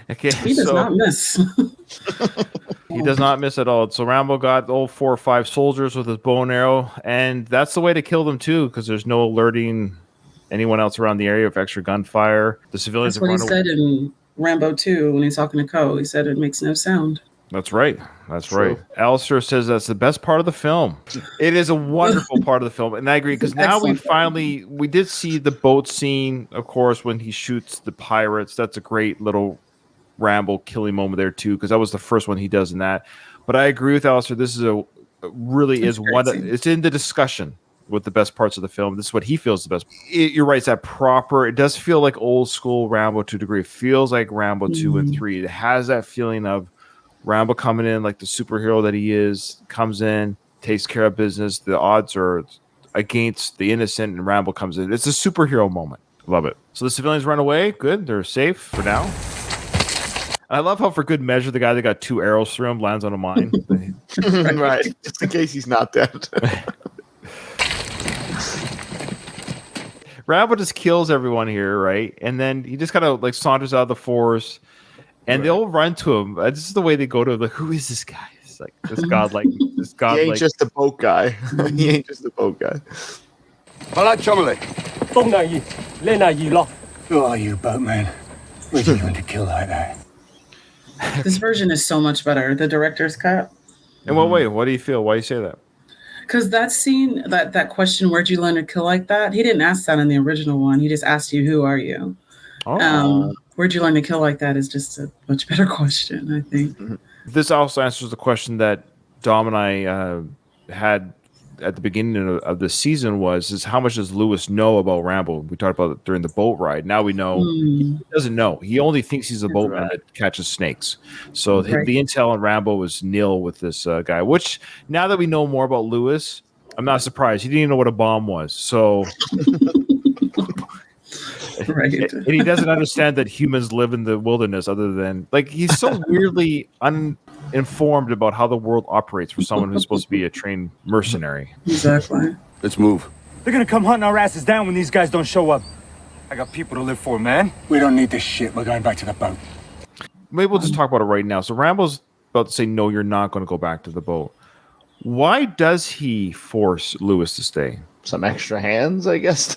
Okay,
he does not miss.
He does not miss at all. So Rambo got all 4 or 5 soldiers with his bow and arrow, and that's the way to kill them too, because there's no alerting anyone else around the area of extra gunfire. The civilians.
That's what he said in Rambo 2 when he's talking to Ko. He said it makes no sound.
That's right. That's right. Alistair says that's the best part of the film. It is a wonderful part of the film, and I agree because now we did see the boat scene, of course, when he shoots the pirates. That's a great little Rambo killing moment there too, because that was the first one he does in that. But I agree with Alistair. This is it's in the discussion with the best parts of the film. This is what he feels the best. You're right. It's that proper. It does feel like old school Rambo to a degree. It feels like Rambo 2 and 3. It has that feeling of Rambo coming in like the superhero that he is, comes in, takes care of business. The odds are against the innocent, and Rambo comes in. It's a superhero moment. Love it. So the civilians run away. Good. They're safe for now. I love how, for good measure, the guy that got 2 arrows through him lands on a mine.
Right. Just in case he's not dead.
Rambo just kills everyone here, right? And then he just kind of like saunters out of the forest, and they all run to him. This is the way they go to him. Like, who is this guy? It's like this godlike.
He ain't just a boat guy. He ain't just a boat guy.
Who are you, boatman? Where'd you learn to kill like that?
This version is so much better. The director's cut.
In what way? What do you feel? Why do you say that?
Because that scene, that question, where'd you learn to kill like that? He didn't ask that in the original one. He just asked you, who are you? Where'd you learn to kill like that is just a much better question, I think.
This also answers the question that Dom and I had at the beginning of the season is how much does Lewis know about Rambo? We talked about it during the boat ride. Now we know he doesn't know. He only thinks he's a boatman that catches snakes. So the intel on Rambo was nil with this guy, which now that we know more about Lewis, I'm not surprised. He didn't even know what a bomb was. So
right.
And he doesn't understand that humans live in the wilderness other than like he's so weirdly uninformed about how the world operates for someone who's supposed to be a trained mercenary.
Exactly.
Let's move.
They're gonna come hunting our asses down when these guys don't show up. I got people to live for, man. We don't need this shit. We're going back to the boat.
Maybe we'll just talk about it right now. So Rambo's about to say, no, you're not going to go back to the boat. Why does he force Lewis to stay?
Some extra hands, I guess.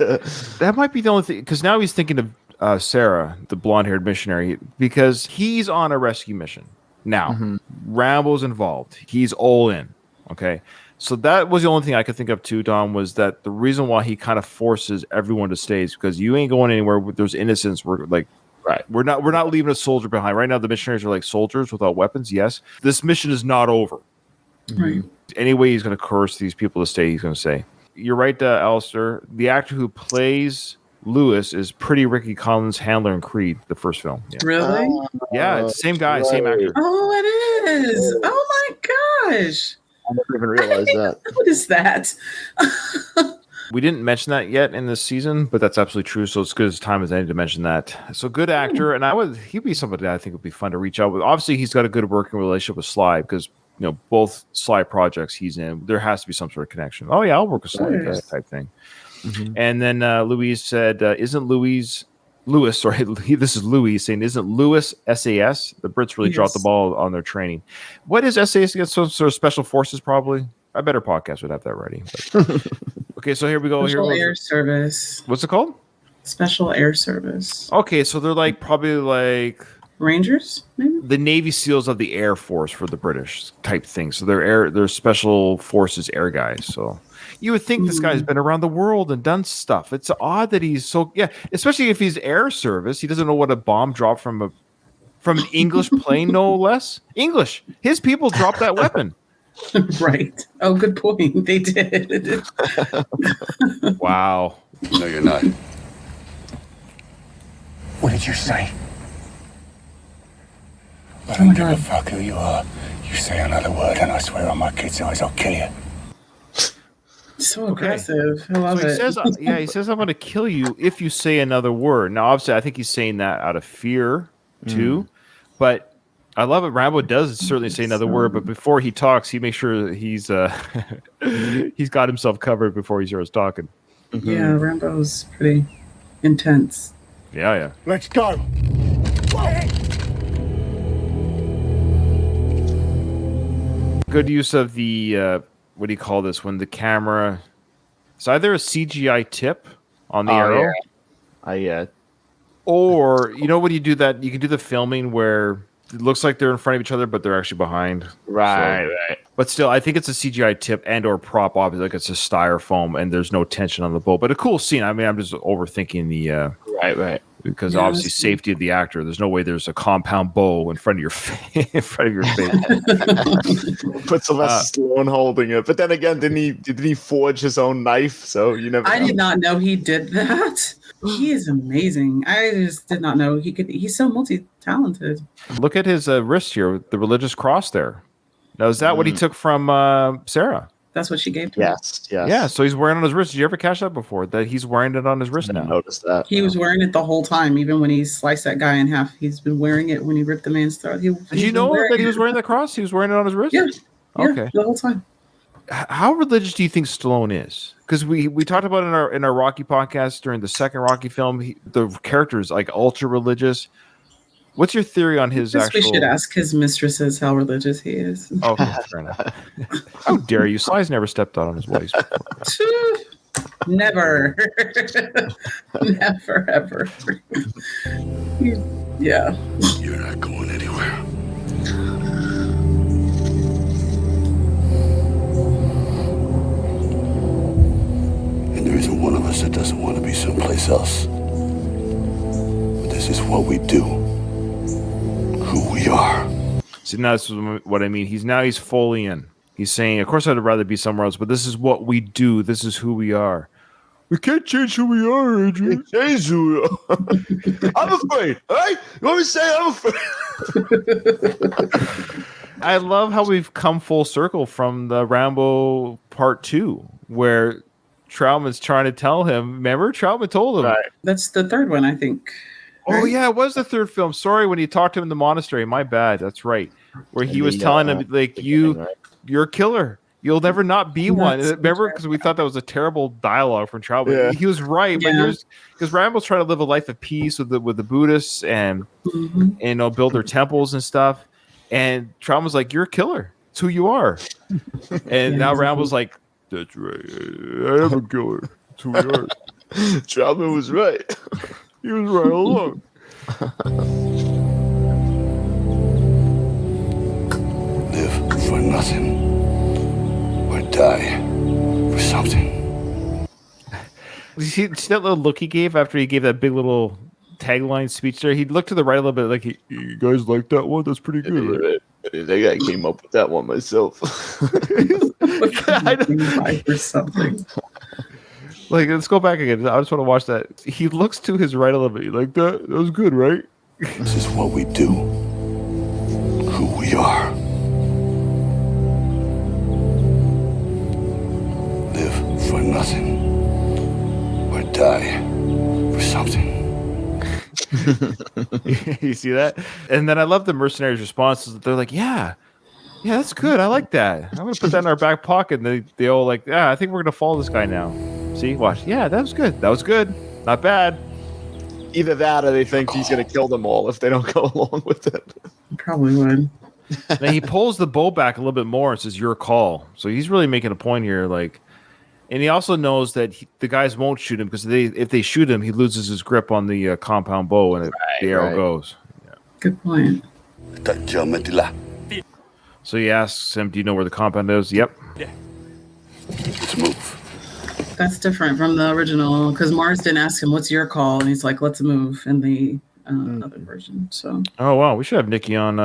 That might be the only thing, because now he's thinking of Sarah, the blonde-haired missionary, because he's on a rescue mission. Now, Rambo's involved. He's all in, okay? So that was the only thing I could think of too, Dom, was that the reason why he kind of forces everyone to stay is because you ain't going anywhere. There's innocents. We're like, right. We're not leaving a soldier behind. Right now, the missionaries are like soldiers without weapons. Yes. This mission is not over.
Right.
Any way he's going to coerce these people to stay, he's going to say. You're right, Alistair. The actor who plays Lewis is pretty Ricky Collins' handler in Creed, the first film. Yeah.
Really?
Yeah, it's the same guy, same actor.
Oh, it is. Oh my gosh.
I never even realized that.
What is that?
We didn't mention that yet in this season, but that's absolutely true. So it's good as time as any to mention that. So good actor, and he'd be somebody that I think would be fun to reach out with. Obviously, he's got a good working relationship with Sly because both Sly projects he's in, there has to be some sort of connection. Oh yeah, I'll work with Sly type thing. And then Louise said, "Isn't Lewis? Sorry, this is Louis saying, isn't Lewis SAS? The Brits really dropped the ball on their training. What is SAS against? Some sort of special forces, probably. A better podcast would have that ready. But. Okay, so here we go.
Special Air Service.
What's it called?
Special Air Service.
Okay, so they're probably like
Rangers, maybe?
The Navy SEALs of the Air Force for the British type thing. So they're special forces air guys. So you would think this guy's been around the world and done stuff. It's odd that he's especially if he's air service, he doesn't know what a bomb dropped from from an English plane, no less. English. His people dropped that weapon.
Right. Oh, good point. They did.
Wow.
No, you're not. What did you say? I don't give a fuck who you are. You say another word and I swear on my kids' eyes I'll kill you.
So aggressive. I love
So he
it.
says, he says, I'm going to kill you if you say another word. Now, obviously, I think he's saying that out of fear, too. But I love it. Rambo does certainly say another word, but before he talks, he makes sure he's he's got himself covered before he starts talking.
Yeah, Rambo's pretty intense.
Yeah.
Let's go.
Good use of the what do you call this? When the camera, it's either a CGI tip on the arrow, or you know when you do that, you can do the filming where it looks like they're in front of each other, but they're actually behind.
Right.
But still, I think it's a CGI tip and or prop, obviously, like it's a styrofoam, and there's no tension on the boat. But a cool scene. I mean, I'm just overthinking the
right.
Because obviously, safety of the actor. There's no way there's a compound bow in front of your face.
Put Sylvester Stallone holding it, but then again, didn't he forge his own knife? So you never.
I did not know he did that. He is amazing. I just did not know he could. He's so multi-talented.
Look at his wrist here, the religious cross there. Now, is that what he took from Sarah?
That's what she gave to him.
Yes.
Yeah, so he's wearing it on his wrist. Did you ever catch that before? That he's wearing it on his wrist now.
I noticed that.
He was wearing it the whole time, even when he sliced that guy in half. He's been wearing it when he ripped the man's throat.
Did you know that he was wearing the cross? He was wearing it on his wrist?
Yeah.
Okay.
The whole time.
How religious do you think Stallone is? Because we talked about it in our Rocky podcast during the second Rocky film. The character is like ultra religious. What's your theory on his actual?
We should ask his mistresses how religious he is.
Okay, fair enough. How dare you? Sly's never stepped out on his wife.
Never. Never, ever. Yeah.
You're not going anywhere. And there isn't one of us that doesn't want to be someplace else. But this is what we do. Who we are.
See, now that's what I mean. He's fully in. He's saying, of course, I'd rather be somewhere else, but this is what we do. This is who we are. We can't change who we are, Adrian.
Change who we are. I'm afraid. All right? You want me to say I'm afraid?
I love how we've come full circle from the Rambo Part 2, where Troutman's trying to tell him. Remember, Troutman told him.
Right.
That's the third one, I think.
Oh, yeah, it was the third film. Sorry, when he talked to him in the monastery. My bad. That's right. Where he was telling him, like, you're a killer. You'll never not be one. Remember? Because we thought that was a terrible dialogue from Troutman. Yeah. He was right. But because Rambo's trying to live a life of peace with the Buddhists and build their temples and stuff. And Troutman's like, you're a killer. It's who you are. And now Rambo's like, that's right. I am a killer. It's who we are.
Troutman was right.
He was right all along.
Live for nothing or die for something.
See that little look he gave after he gave that big little tagline speech there? He looked to the right a little bit like, you guys like that one? That's pretty good, right?
I think I came up with that one myself.
Or something.
Like, let's go back again. I just want to watch that. He looks to his right a little bit. You like that? That was good, right?
This is what we do. Who we are. Live for nothing or die for something.
You see that? And then I love the mercenaries' responses. They're like, yeah, that's good. I like that. I'm going to put that in our back pocket. And they all like, I think we're going to follow this guy now. See, watch. Yeah, that was good. That was good. Not bad.
Either that or they think he's going to kill them all if they don't go along with it.
Probably would.
Then he pulls the bow back a little bit more and says, your call. So he's really making a point here. Like, and he also knows that the guys won't shoot him because if they shoot him, he loses his grip on the compound bow and the arrow goes. Yeah.
Good point.
So he asks him, do you know where the compound is? Yep.
Yeah. Let's move.
That's different from the original because Mars didn't ask him, what's your call? And he's like, let's move in the other version. So.
Oh wow, we should have Nikki on.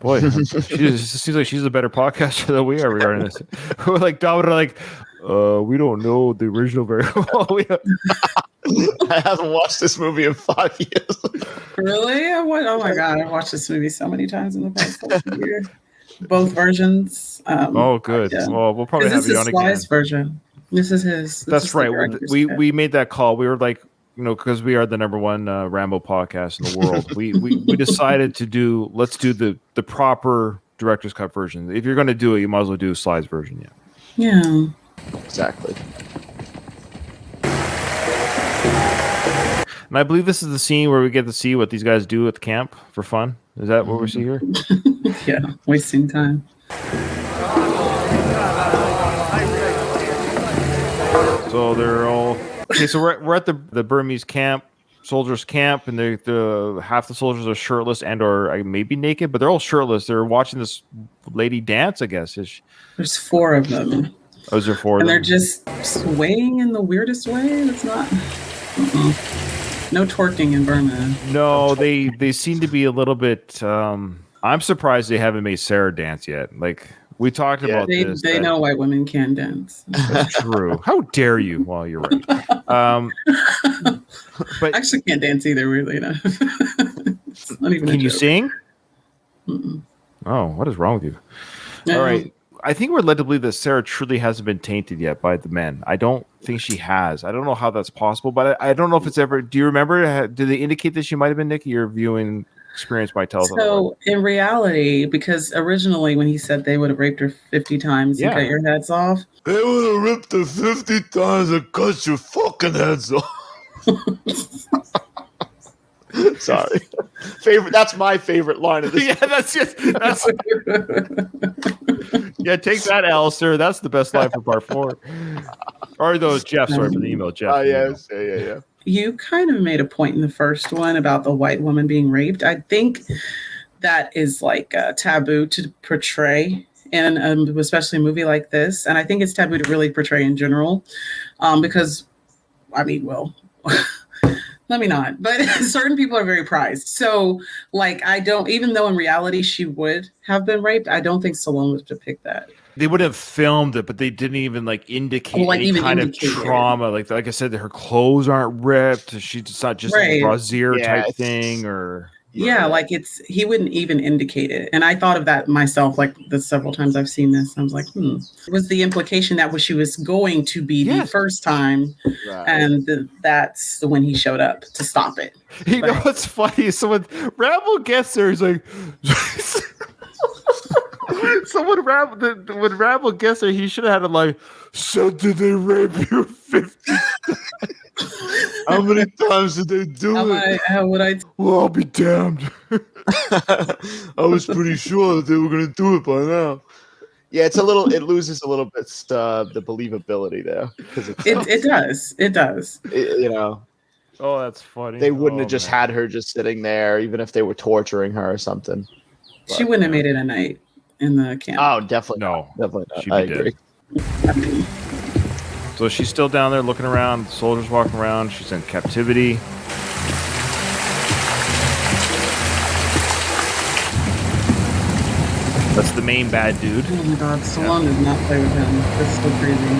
Boy, it seems like she's a better podcaster than we are regarding this. We're like Dominick, we don't know the original very well.
I haven't watched this movie in 5 years.
Really? Oh my god, I've watched this movie so many times in the past year. Both versions.
Good. Yeah. Well, we'll probably have you on again.
This is Sly's version. This is his.
That's right. We made that call. We were like, because we are the number one Rambo podcast in the world. we decided to let's do the proper director's cut version. If you're going to do it, you might as well do Sly's version.
Yeah.
Yeah. Exactly.
And I believe this is the scene where we get to see what these guys do at the camp for fun. Is that what we see here?
Yeah, wasting time.
So they're all okay. So we're at the Burmese camp, soldiers camp, and the half the soldiers are shirtless and or maybe naked, but they're all shirtless. They're watching this lady dance, I guess.
There's 4 of them.
Oh, is there 4 of them?
And they're just swaying in the weirdest way. That's not. No twerking in Burma.
No, they seem to be a little bit. I'm surprised they haven't made Sarah dance yet. Like we talked about this.
They know white women can dance.
That's true. How dare you? Well, you're right. But
I actually can't dance either. Weirdly enough. It's not even.
Can you sing?
Mm-mm.
Oh, what is wrong with you?
No.
All right. I think we're led to believe that Sarah truly hasn't been tainted yet by the men. I don't think she has. I don't know how that's possible, but I don't know if it's ever. Do you remember? Did they indicate that she might have been Nikki? Your viewing experience might tell us.
So in reality, because originally when he said they would have raped her 50 times and cut your heads off,
they would have ripped her 50 times and cut your fucking heads off.
Sorry. That's my favorite line of this.
Yeah, that's yeah, take that, Alistair. That's the best line for part 4. Or those Jeff, sorry for the email, Jeff.
Oh, yes. Yeah.
You kind of made a point in the first one about the white woman being raped. I think that is like a taboo to portray in especially a movie like this. And I think it's taboo to really portray in general because, let me not, but certain people are very prized. So like, even though in reality she would have been raped, I don't think Stallone would depict that.
They would have filmed it, but they didn't even indicate any kind of trauma. Like I said, her clothes aren't ripped. She's not just a brassiere type thing, or
like he wouldn't even indicate it. And I thought of that myself, like the several times I've seen this. I was like, was the implication that she was going to be the first time, and that's when he showed up to stop it.
You know what's funny? So when Rambo gets there, he's like. So when Rambo gets there, he should have had him so did they rape you 50
How many times did they do it?
Well, I'll be damned.
I was pretty sure that they were going to do it by now.
Yeah, it loses a little bit the believability there.
It does.
Oh, that's funny.
They wouldn't have just had her just sitting there, even if they were torturing her or something.
She wouldn't have made it a night in the camp.
Oh, definitely
no.
Definitely not.
She'd
I
be
agree.
Dead. So she's still down there looking around. The soldiers walking around. She's in captivity. That's the main bad dude.
Oh my God, Stallone does not play with him. That's so crazy.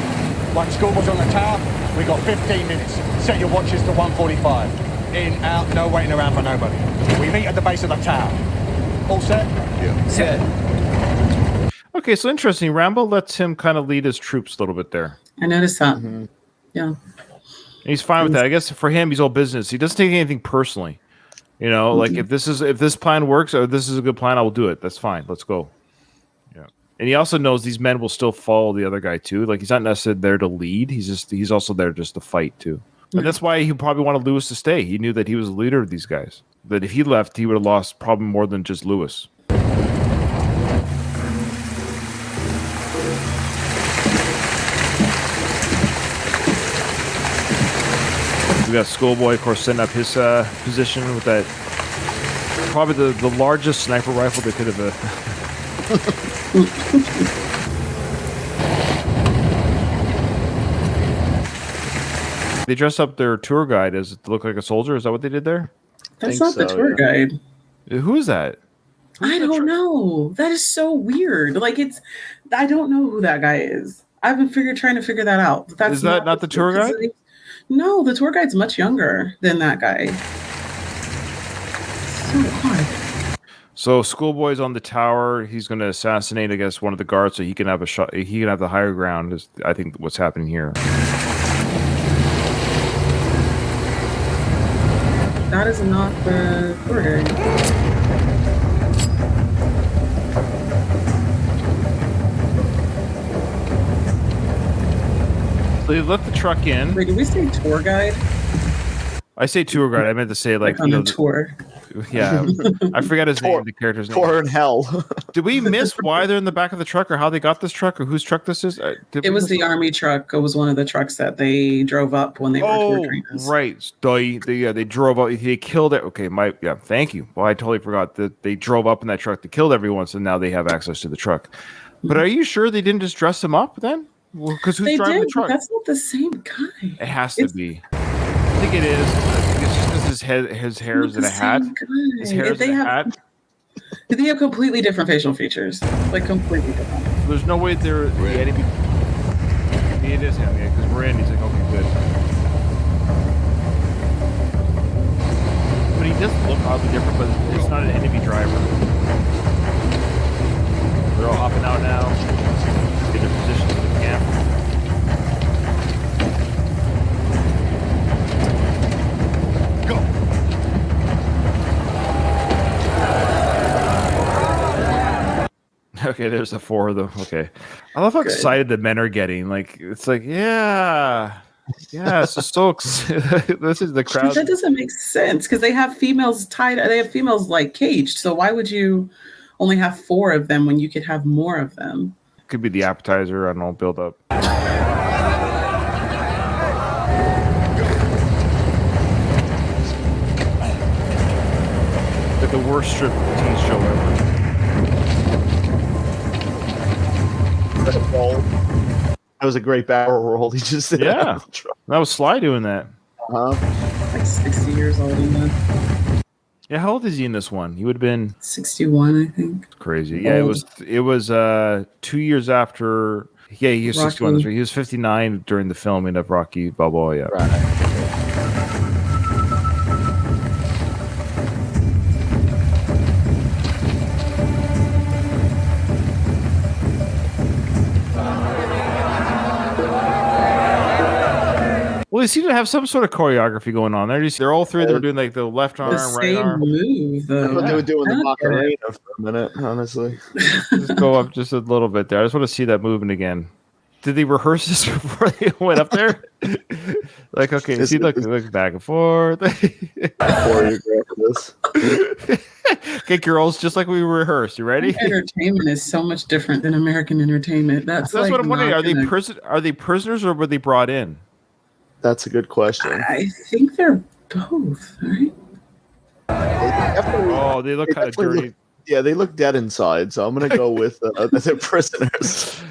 One schoolboy's on the tower. We got 15 minutes. Set your watches to 1:45. In, out, no waiting around for nobody. We meet at the base of the tower. All set?
Yeah.
Set.
Okay, so interesting. Rambo lets him kind of lead his troops a little bit there.
I noticed that. Yeah.
And he's fine with that. I guess for him, he's all business. He doesn't take anything personally. Like if this plan works or this is a good plan, I will do it. That's fine. Let's go. Yeah. And he also knows these men will still follow the other guy too. Like he's not necessarily there to lead. He's also there just to fight too. And that's why he probably wanted Lewis to stay. He knew that he was the leader of these guys. That if he left, he would have lost probably more than just Lewis. We got Schoolboy, of course, setting up his position with that probably the largest sniper rifle they could have. They dressed up their tour guide as to look like a soldier. Is that what they did there?
That's not the tour guide.
Who is that?
I don't know. That is so weird. Like I don't know who that guy is. I've been trying to figure that out.
Is that not the tour guide?
No, the tour guide's much younger than that guy. So odd.
So Schoolboy's on the tower. He's going to assassinate, I guess, one of the guards so he can have a shot. He can have the higher ground. Is I think what's happening here.
That is not the tour guide.
So they let the truck in.
Wait, did we say tour guide?
I say tour guide. I meant to say like
on a tour.
Yeah, I forgot his name. The character's name.
Tour in hell.
Did we miss why they're in the back of the truck, or how they got this truck, or whose truck this is?
It was the army truck. It was one of the trucks that they drove up when they were tour trainers.
Right. They drove up. They killed it. Okay, thank you. Well, I totally forgot that they drove up in that truck to kill everyone, so now they have access to the truck. But are you sure they didn't just dress him up then? Well, because who's driving the truck?
That's not the same guy.
It has to be. I think it is. It's just because his hair is in a hat. His hair is in a hat.
They have completely different facial features. Like completely different.
There's no way they're the enemy. It is him, yeah, because we're in. He's like, okay, good. But he does look oddly different, but it's not an enemy driver. They're all hopping out now. Get their positions in the camp. Okay, there's the four of them. Okay. I love how excited the men are getting. Like, it's like, yeah. Yeah, so excited. This is the crowd.
That doesn't make sense because they have females tied. They have females like caged. So why would you only have 4 of them when you could have more of them?
Could be the appetizer. I don't know, build up. Like the worst strip tease show ever.
That was a great barrel roll. He just did.
Yeah, that was Sly doing that.
Like 60 years old in that.
Yeah, how old is he in this one? He would have been
61, I think.
Crazy. Yeah, it was 2 years after. Yeah, he was 61. That's right. He was 59 during the filming of Rocky Balboa. Yeah.
Right.
Well, they seem to have some sort of choreography going on there. They're all three. They're doing like the left arm, right arm.
Move,
That's what they were doing the Macarena for a minute, honestly.
Just go up just a little bit there. I just want to see that moving again. Did they rehearse this before they went up there? Like, okay, see, look back and forth.
Before you grab this.
Okay, girls, just like we rehearsed. You ready?
Entertainment is so much different than American entertainment. That's like
what I'm wondering. Are they prisoners or were they brought in?
That's a good question.
I think they're both, right?
They look kind of dirty.
They look dead inside, so I'm going to go with the prisoners.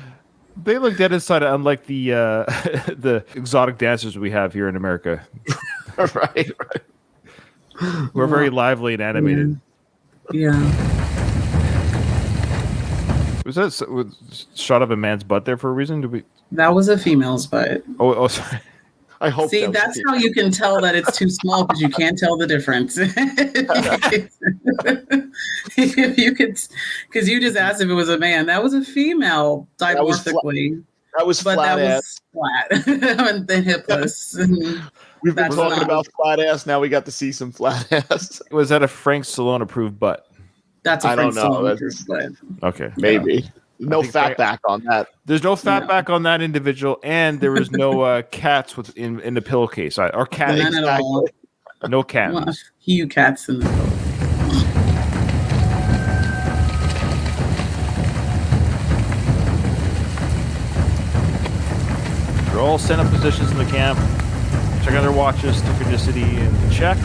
They look dead inside, unlike the the exotic dancers we have here in America.
Right.
We're very lively and animated.
Yeah.
Was that shot of a man's butt there for a reason?
That was a female's butt.
Oh, sorry.
I hope.
See, that's how you can tell that it's too small because you can't tell the difference. If you could, because you just asked if it was a man. That was a female dimorphically.
That was flat ass.
Flat and then hipless.
We've been talking about flat ass. Now we got to see some flat ass.
Was that a Frank Stallone approved butt?
That's a Frank Stallone approved butt.
Okay,
maybe. Yeah. No fat back on that.
There's no fat back on that individual, and there was no cats in the pillowcase or cat.
None at all.
No cats.
Well, few cats in the pillow.
They're all set up positions in the camp. Check out their watches, synchronicity, and check.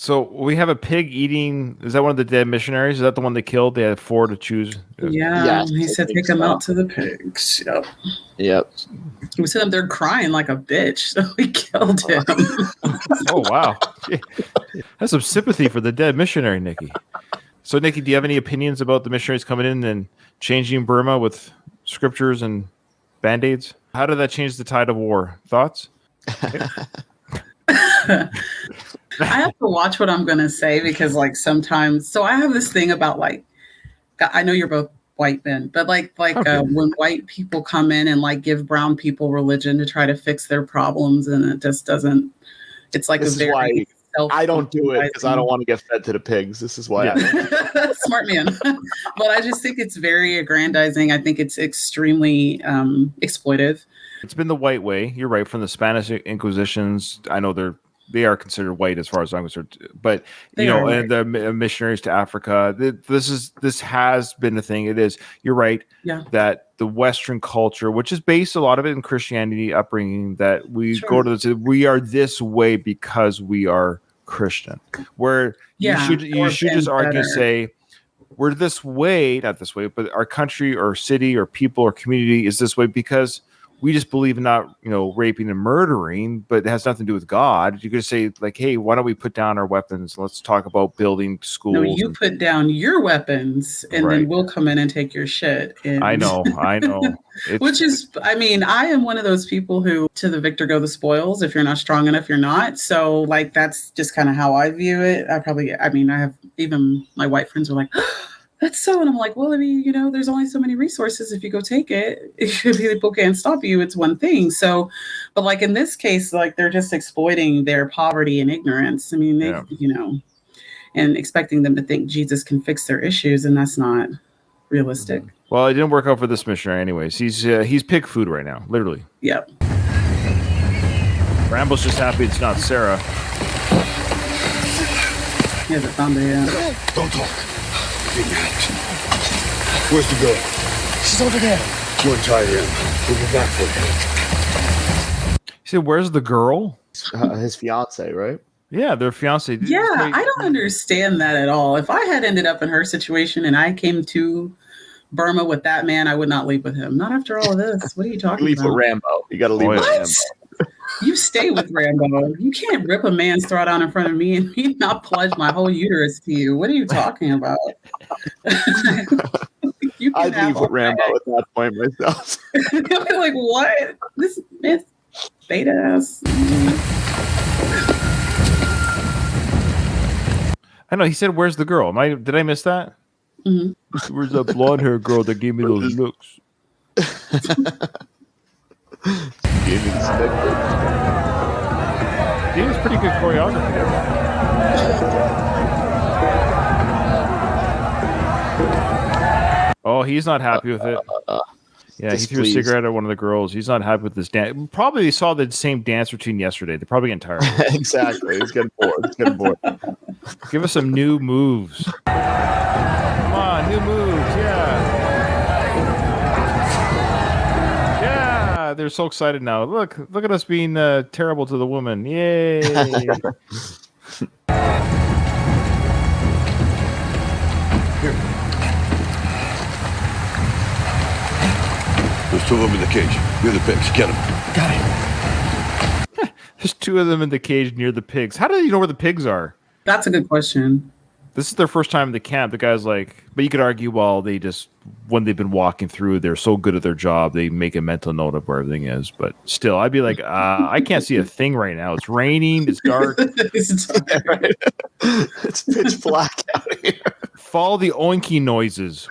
So we have a pig eating. Is that one of the dead missionaries? Is that the one they killed? They had 4 to choose.
Yeah,
Yes,
he
I
said
think
take them
so.
out to the pigs. Yep.
Yep.
He was sitting up there crying like a bitch, so we killed him.
Oh wow, that's some sympathy for the dead missionary, Nikki. So, Nikki, do you have any opinions about the missionaries coming in and changing Burma with scriptures and band-aids? How did that change the tide of war? Thoughts?
I have to watch what I'm going to say because, like, sometimes. So I have this thing about, like, I know you're both white men, but when white people come in and like give brown people religion to try to fix their problems, and it just doesn't. It's like
This is why I don't do it because I don't want to get fed to the pigs. This is why.
Smart man. But I just think it's very aggrandizing. I think it's extremely exploitive.
It's been the white way. You're right. From the Spanish Inquisitions, I know they are considered white as far as I'm concerned. But and the missionaries to Africa. This has been the thing. It is. You're right.
Yeah.
That the Western culture, which is based a lot of it in Christianity upbringing, that we go to this. We are this way because we are Christian. Where you should just argue, say, we're this way, not this way, but our country or city or people or community is this way because we just believe in not, raping and murdering, but it has nothing to do with God. You could say, like, hey, why don't we put down our weapons? Let's talk about building schools.
No, you put down your weapons, and then we'll come in and take your shit. And
I know.
Which is, I mean, I am one of those people who, to the victor go the spoils. If you're not strong enough, you're not. So, like, that's just kind of how I view it. I have, even my white friends are like, that's so. And I'm like, well, I mean, there's only so many resources. If you go take it, if people can't stop you, it's one thing. So, but like in this case, like they're just exploiting their poverty and ignorance. I mean, and expecting them to think Jesus can fix their issues. And that's not realistic.
Well, it didn't work out for this missionary anyways. He's pig food right now, literally.
Yep.
Rambo's just happy it's not Sarah.
He has a thunder, yeah.
Don't talk. Where's the girl?
She's over there.
Go and tie her in. We'll be back for you.
He said, where's the girl?
His fiance, right?
Yeah, their fiance.
Yeah, I don't understand that at all. If I had ended up in her situation and I came to Burma with that man, I would not leave with him. Not after all of this. What are you talking
leave
about?
With Rambo. You got to leave with Rambo.
You stay with Rambo. You can't rip a man's throat out in front of me and me not pledge my whole uterus to you. What are you talking about?
I'd leave with Rambo at that point myself.
I'd be like, what? This man's beta ass.
I know. He said, where's the girl? Did I miss that?
Mm-hmm.
Where's that blonde hair girl that gave me those looks?
He
was pretty good choreography there. Oh, he's not happy with it. Yeah, he threw a cigarette at one of the girls. He's not happy with this dance. Probably saw the same dance routine yesterday. They're probably getting tired.
Exactly. He's getting bored.
Give us some new moves. Come on, new moves. Yeah. They're so excited now. Look at us being terrible to the woman. Yay.
There's two of them in the cage. Near the pigs. Get them.
Got it.
There's two of them in the cage near the pigs. How do you know where the pigs are?
That's a good question.
This is their first time in the camp. The guy's like, but you could argue, well, they just, when they've been walking through, they're so good at their job, they make a mental note of where everything is. But still, I'd be like, I can't see a thing right now. It's raining. It's dark.
It's pitch black out here.
Follow the oinky noises.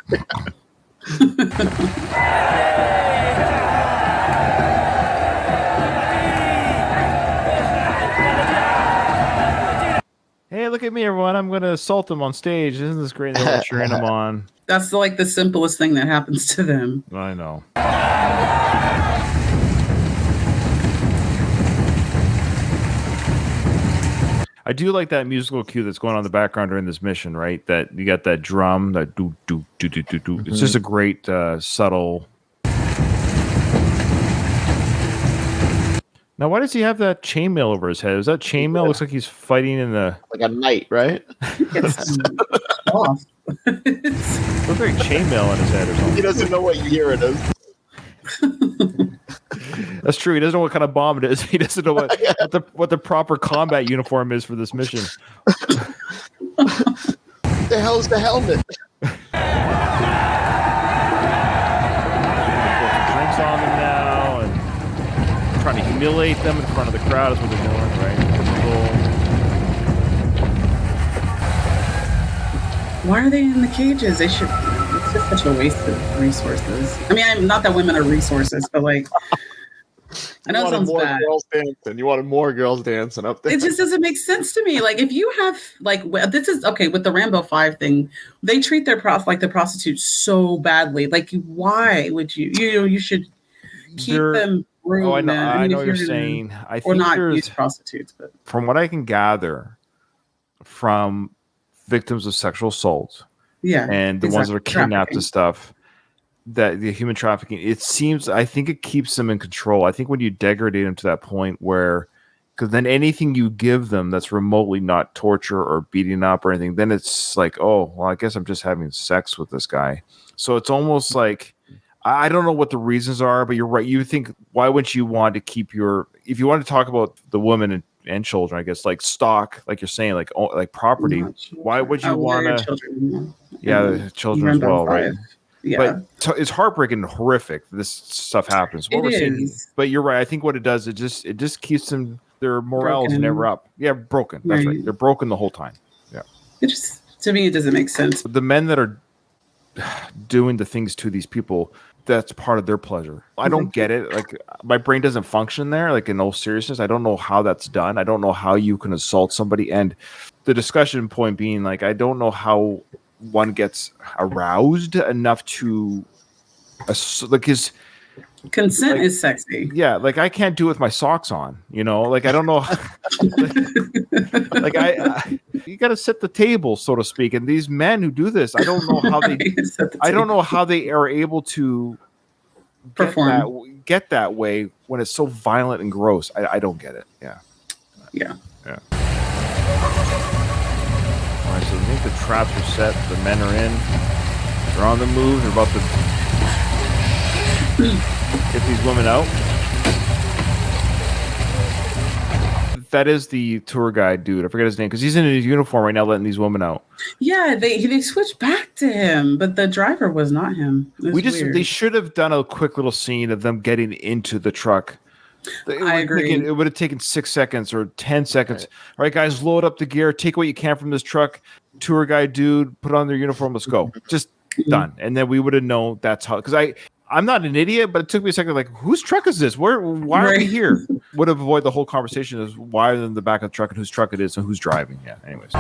Hey, look at me, everyone. I'm going to assault them on stage. Isn't this great? They're cheering them on.
That's like the simplest thing that happens to them.
I know. I do like that musical cue that's going on in the background during this mission, right? That you got that drum, that do do do do do do. It's just a great Now, why does he have that chainmail over his head? Is that chainmail? Looks like he's fighting in the
like a knight, right?
It's off.
Looks like chainmail on his head or something.
He doesn't know what year it is.
That's true. He doesn't know what kind of bomb it is. He doesn't know what the proper combat uniform is for this mission.
The hell's the helmet?
Drinks on them now and trying to humiliate them in front of the crowd is what they're doing, right?
Why are they in the cages? They should. It's just such a waste of resources. I mean, I'm not that women are resources, but like, I know it sounds bad.
Girls dancing. You wanted more girls dancing up there.
It just doesn't make sense to me. Like, if you have like, this is okay with the Rambo 5 thing. They treat their the prostitutes so badly. Like, why would you? You should keep them groomed.
Oh, I know what you're saying. I think
not use prostitutes, but
from what I can gather from victims of sexual assault, and the ones that are kidnapped and stuff, that the human trafficking, I think it keeps them in control. I think when you degrade them to that point where, because then anything you give them that's remotely not torture or beating up or anything, then it's like, oh, well, I guess I'm just having sex with this guy. So it's almost like, I don't know what the reasons are, but you're right. You think, why wouldn't you want to keep if you want to talk about the women and children, I guess, like stock, like you're saying, like property, why would you want to? Children as well, right?
Yeah,
but it's heartbreaking and horrific. This stuff happens. But you're right. I think what it does, it just keeps them, their morale is never up. Yeah, broken. That's right. They're broken the whole time. Yeah.
It just, to me, it doesn't make sense.
The men that are doing the things to these people, that's part of their pleasure. I don't get it. Like, my brain doesn't function there. Like, in all seriousness, I don't know how that's done. I don't know how you can assault somebody. And the discussion point being, like, I don't know how one gets aroused enough to like his
consent is sexy.
Yeah, like I can't do it with my socks on, like I don't know. like you got to set the table, so to speak. And these men who do this, I don't know how they are able to get that way when it's so violent and gross. I don't get it. Yeah. All right, so I think the traps are set. The men are in. They're on the move. They're about to get these women out. That is the tour guide dude. I forget his name because he's in his uniform right now, letting these women out.
Yeah, they switched back to him, but the driver was not him.
They should have done a quick little scene of them getting into the truck.
I agree.
It would have taken 6 seconds or 10 seconds. All right, guys, load up the gear. Take what you can from this truck. Tour guide dude, put on their uniform. Let's go. Just done. And then we would have known that's how. Because I'm not an idiot, but it took me a second. Like, whose truck is this? Why are we here? Would have avoided the whole conversation as why in the back of the truck and whose truck it is and who's driving. Yeah. Anyways.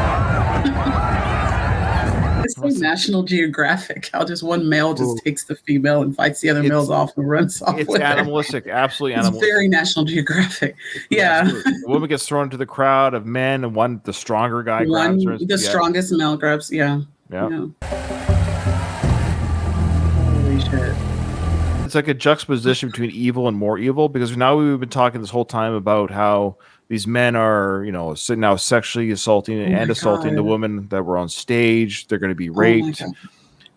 It's like National Geographic. How just one male just takes the female and fights the other males off and runs off.
It's animalistic, absolutely animalistic.
It's very National Geographic. Yeah.
The woman gets thrown into the crowd of men, and the stronger guy grabs her.
The strongest male grabs. Yeah.
Yeah.
Holy shit.
It's like a juxtaposition between evil and more evil, because now we've been talking this whole time about how these men are, now sexually assaulting and assaulting the women that were on stage. They're going to be raped.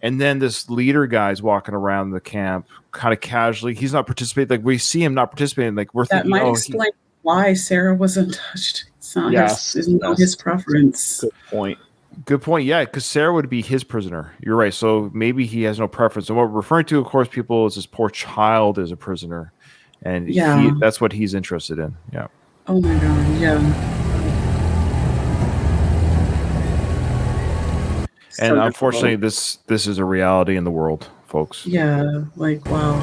And then this leader guy's walking around the camp kind of casually. He's not participating. Like, we see him not participating. Like, we're thinking,
that might explain why Sarah wasn't touched. It's not his preference.
Good point. Yeah, because Sarah would be his prisoner. You're right. So maybe he has no preference. And what we're referring to, of course, people, is this poor child as a prisoner. And that's what he's interested in. Yeah.
Oh my God, yeah.
And unfortunately, this is a reality in the world, folks.
Yeah, like, wow.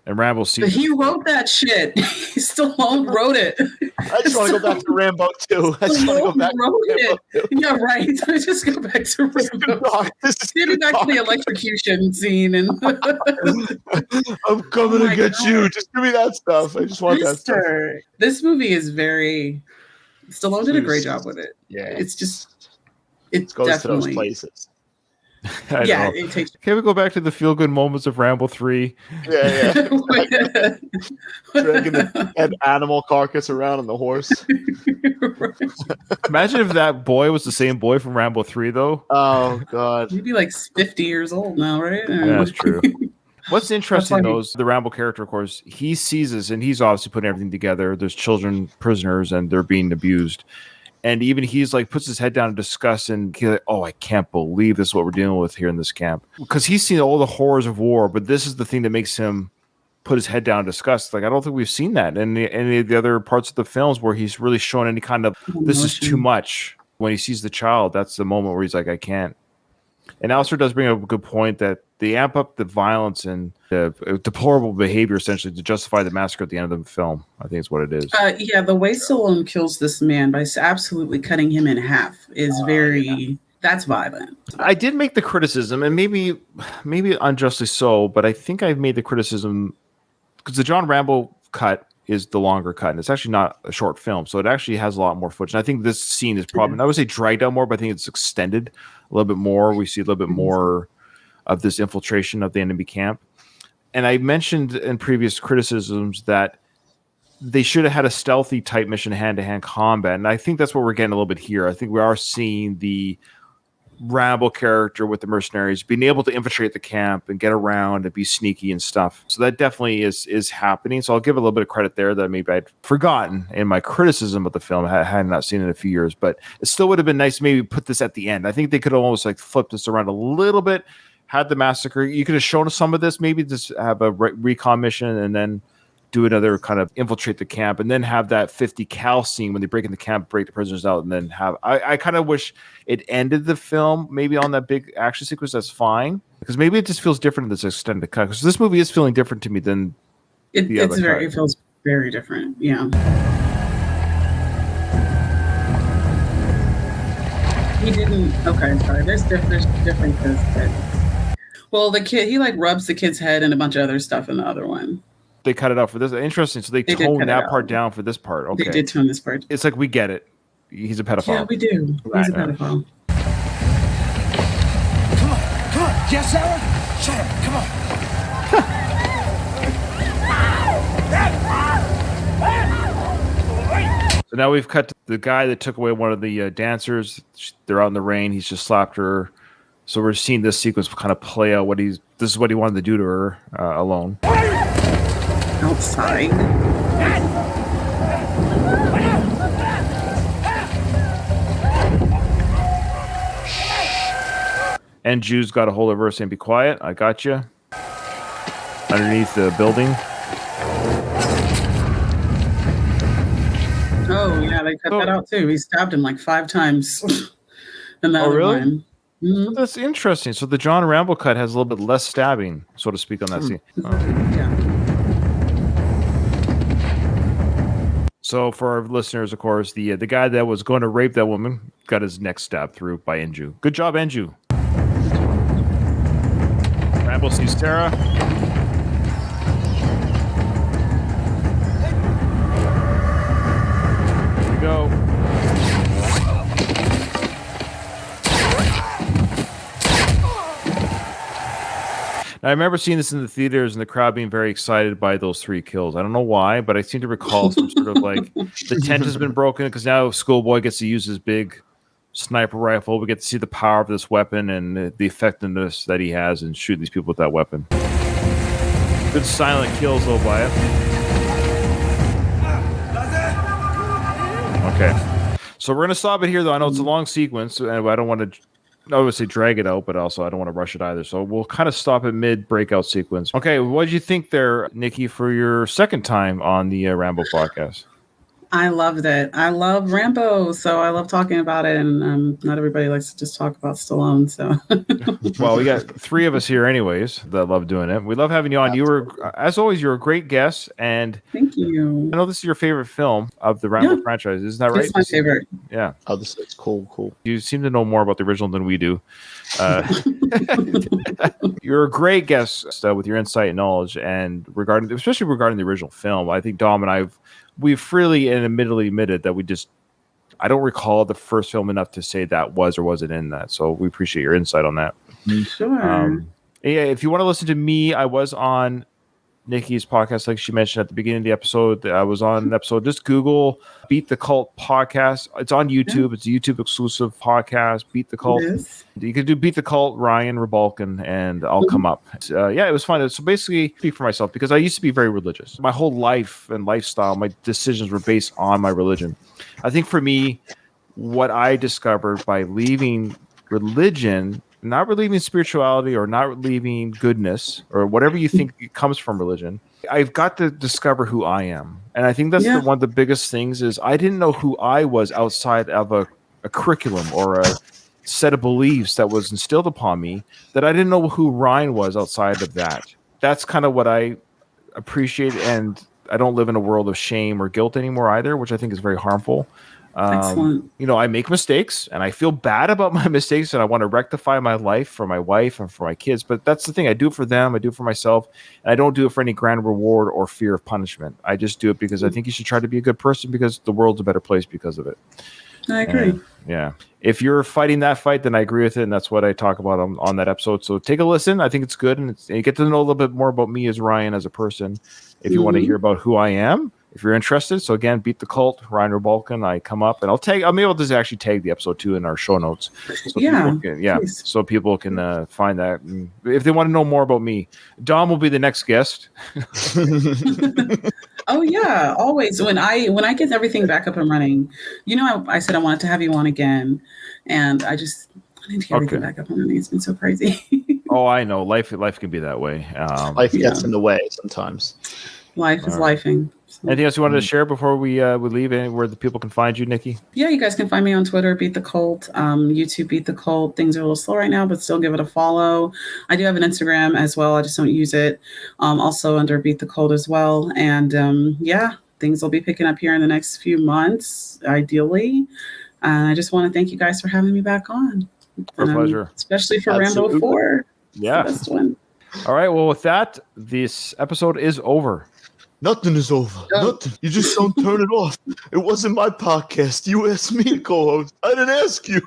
And Rambo sees.
But he wrote that shit. Stallone wrote it.
I just want to go back to Rambo 2. I just want to go back to Rambo 2.
Yeah, right. Let's just go back to Rambo. Maybe back to the electrocution scene. And
I'm coming to get you. Just give me that stuff. I just want that stuff.
This movie is very. Stallone did a great job with it.
Yeah,
it's just.
It goes to those places.
Can we go back to the feel-good moments of Rambo 3?
Yeah. Dragging the animal carcass around on the horse.
Imagine if that boy was the same boy from Rambo 3, though.
Oh, God.
He'd be like 50 years old now, right?
Yeah, that's true. What's interesting, though, is the Rambo character, of course, he sees this, and he's obviously putting everything together. There's children, prisoners, and they're being abused. And even he's like, puts his head down in disgust, and he's like, oh, I can't believe this is what we're dealing with here in this camp. Because he's seen all the horrors of war, but this is the thing that makes him put his head down in disgust. Like, I don't think we've seen that in any of the other parts of the films where he's really showing any kind of, this is too much. When he sees the child, that's the moment where he's like, I can't. And Alistair does bring up a good point that they amp up the violence and the deplorable behavior essentially to justify the massacre at the end of the film. I think is what it is.
Yeah, the way Stallone kills this man by absolutely cutting him in half is that's violent.
I did make the criticism, and maybe unjustly so, but I think I've made the criticism because the John Rambo cut is the longer cut, and it's actually not a short film, so it actually has a lot more footage. And I think this scene is probably, I would say dragged out more, but I think it's extended a little bit more. We see a little bit more of this infiltration of the enemy camp. And I mentioned in previous criticisms that they should have had a stealthy type mission, hand-to-hand combat, and I think that's what we're getting a little bit here. I think we are seeing the Rambo character with the mercenaries being able to infiltrate the camp and get around and be sneaky and stuff. So that definitely is happening. So I'll give a little bit of credit there that maybe I'd forgotten in my criticism of the film. I had not seen it in a few years, but it still would have been nice to maybe put this at the end. I think they could have almost like flipped this around a little bit, had the massacre. You could have shown us some of this, maybe just have a recon mission and then do another kind of infiltrate the camp and then have that 50 cal scene when they break in the camp, break the prisoners out, and then have I kind of wish it ended the film maybe on that big action sequence. That's fine because maybe it just feels different in this extended cut because this movie is feeling different to me than
it feels very different. Yeah. He didn't. Okay, sorry. There's differences. Well, the kid, he like rubs the kid's head and a bunch of other stuff in the other one.
They cut it out for this. Interesting. So they toned that part down for this part. Okay.
They did tone this part.
It's like we get it. He's a pedophile.
Yeah, we do. He's a pedophile.
Come on. Yes, Sarah? Shut up. Come on.
So now we've cut to the guy that took away one of the dancers. They're out in the rain. He's just slapped her. So we're seeing this sequence kind of play out this is what he wanted to do to her alone.
Outside.
And Jew's got a hold of her saying, be quiet, I got you. Underneath the building.
Oh, yeah, they cut that out too. He stabbed him like 5 times. In the other
really?
one. Mm-hmm.
Well, that's interesting. So the John Rambo cut has a little bit less stabbing, so to speak, on that scene.
Yeah.
So for our listeners, of course, the guy that was going to rape that woman got his neck stabbed through by Enju. Good job, Enju. Rambo sees Tara. Here we go. I remember seeing this in the theaters and the crowd being very excited by those 3 kills. I don't know why, but I seem to recall some sort of like the tent has been broken because now Schoolboy gets to use his big sniper rifle. We get to see the power of this weapon and the effectiveness that he has in shooting these people with that weapon. Good silent kills though by it. Okay. So we're going to stop it here though. I know it's a long sequence and I don't want to obviously drag it out, but also I don't want to rush it either. So we'll kind of stop at mid breakout sequence. Okay, what did you think there, Nikki, for your second time on the Rambo podcast?
I loved it. I love Rambo, so I love talking about it. And not everybody likes to just talk about Stallone. So,
well, we got 3 of us here, anyways, that love doing it. We love having you on. You were, as always, you're a great guest, and
thank you.
I know this is your favorite film of the Rambo franchise. Isn't that right?
It's my favorite.
Yeah.
Oh, this is cool.
You seem to know more about the original than we do. You're a great guest with your insight and knowledge, and especially regarding the original film. I think Dom and we freely and admittedly admitted that I don't recall the first film enough to say that was or wasn't in that. So we appreciate your insight on that.
Sure.
Yeah, if you want to listen to me, I was on Nikki's podcast, like she mentioned at the beginning of the episode. I was on an episode. Just Google Beat the Cult podcast. It's on YouTube. Yeah. It's a YouTube exclusive podcast. Beat the Cult. You could do Beat the Cult, Ryan Rebalkin, and I'll come up. Yeah, it was fun. So basically, speak for myself, because I used to be very religious. My whole life and lifestyle, my decisions were based on my religion. I think for me, what I discovered by leaving religion, not leaving spirituality or not leaving goodness or whatever you think comes from religion, I've got to discover who I am. And I think that's one of the biggest things is I didn't know who I was outside of a curriculum or a set of beliefs that was instilled upon me, that I didn't know who Ryan was outside of that. That's kind of what I appreciate. And I don't live in a world of shame or guilt anymore either, which I think is very harmful.
Excellent.
I make mistakes and I feel bad about my mistakes and I want to rectify my life for my wife and for my kids. But that's the thing. I do it for them. I do it for myself. And I don't do it for any grand reward or fear of punishment. I just do it because I think you should try to be a good person, because the world's a better place because of it.
I agree.
Yeah. If you're fighting that fight, then I agree with it. And that's what I talk about on that episode. So take a listen. I think it's good. And you get to know a little bit more about me as Ryan, as a person. If you want to hear about who I am, if you're interested. So again, Beat the Cult, Ryan Rebalkin. I come up and I'll be able to actually tag the episode too in our show notes. So people can find that. And if they want to know more about me, Dom will be the next guest.
Oh yeah, always. When I get everything back up and running, I said I wanted to have you on again, and I need to get everything back up and running. It's been so crazy.
Oh, I know. Life can be that way.
Life gets in the way sometimes.
Life is lifing. So.
Anything else you wanted to share before we leave? Where the people can find you, Nikki?
Yeah, you guys can find me on Twitter, Beat the Cult, YouTube, Beat the Cult. Things are a little slow right now, but still give it a follow. I do have an Instagram as well. I just don't use it. Also under Beat the Cult as well. And things will be picking up here in the next few months, ideally. And I just want to thank you guys for having me back on.
Our pleasure.
Especially for Rambo 4.
Yeah.
It's the best one.
All right. Well, with that, this episode is over.
Nothing is over. Nothing. You just don't turn it off. It wasn't my podcast. You asked me to co-host. I didn't ask you.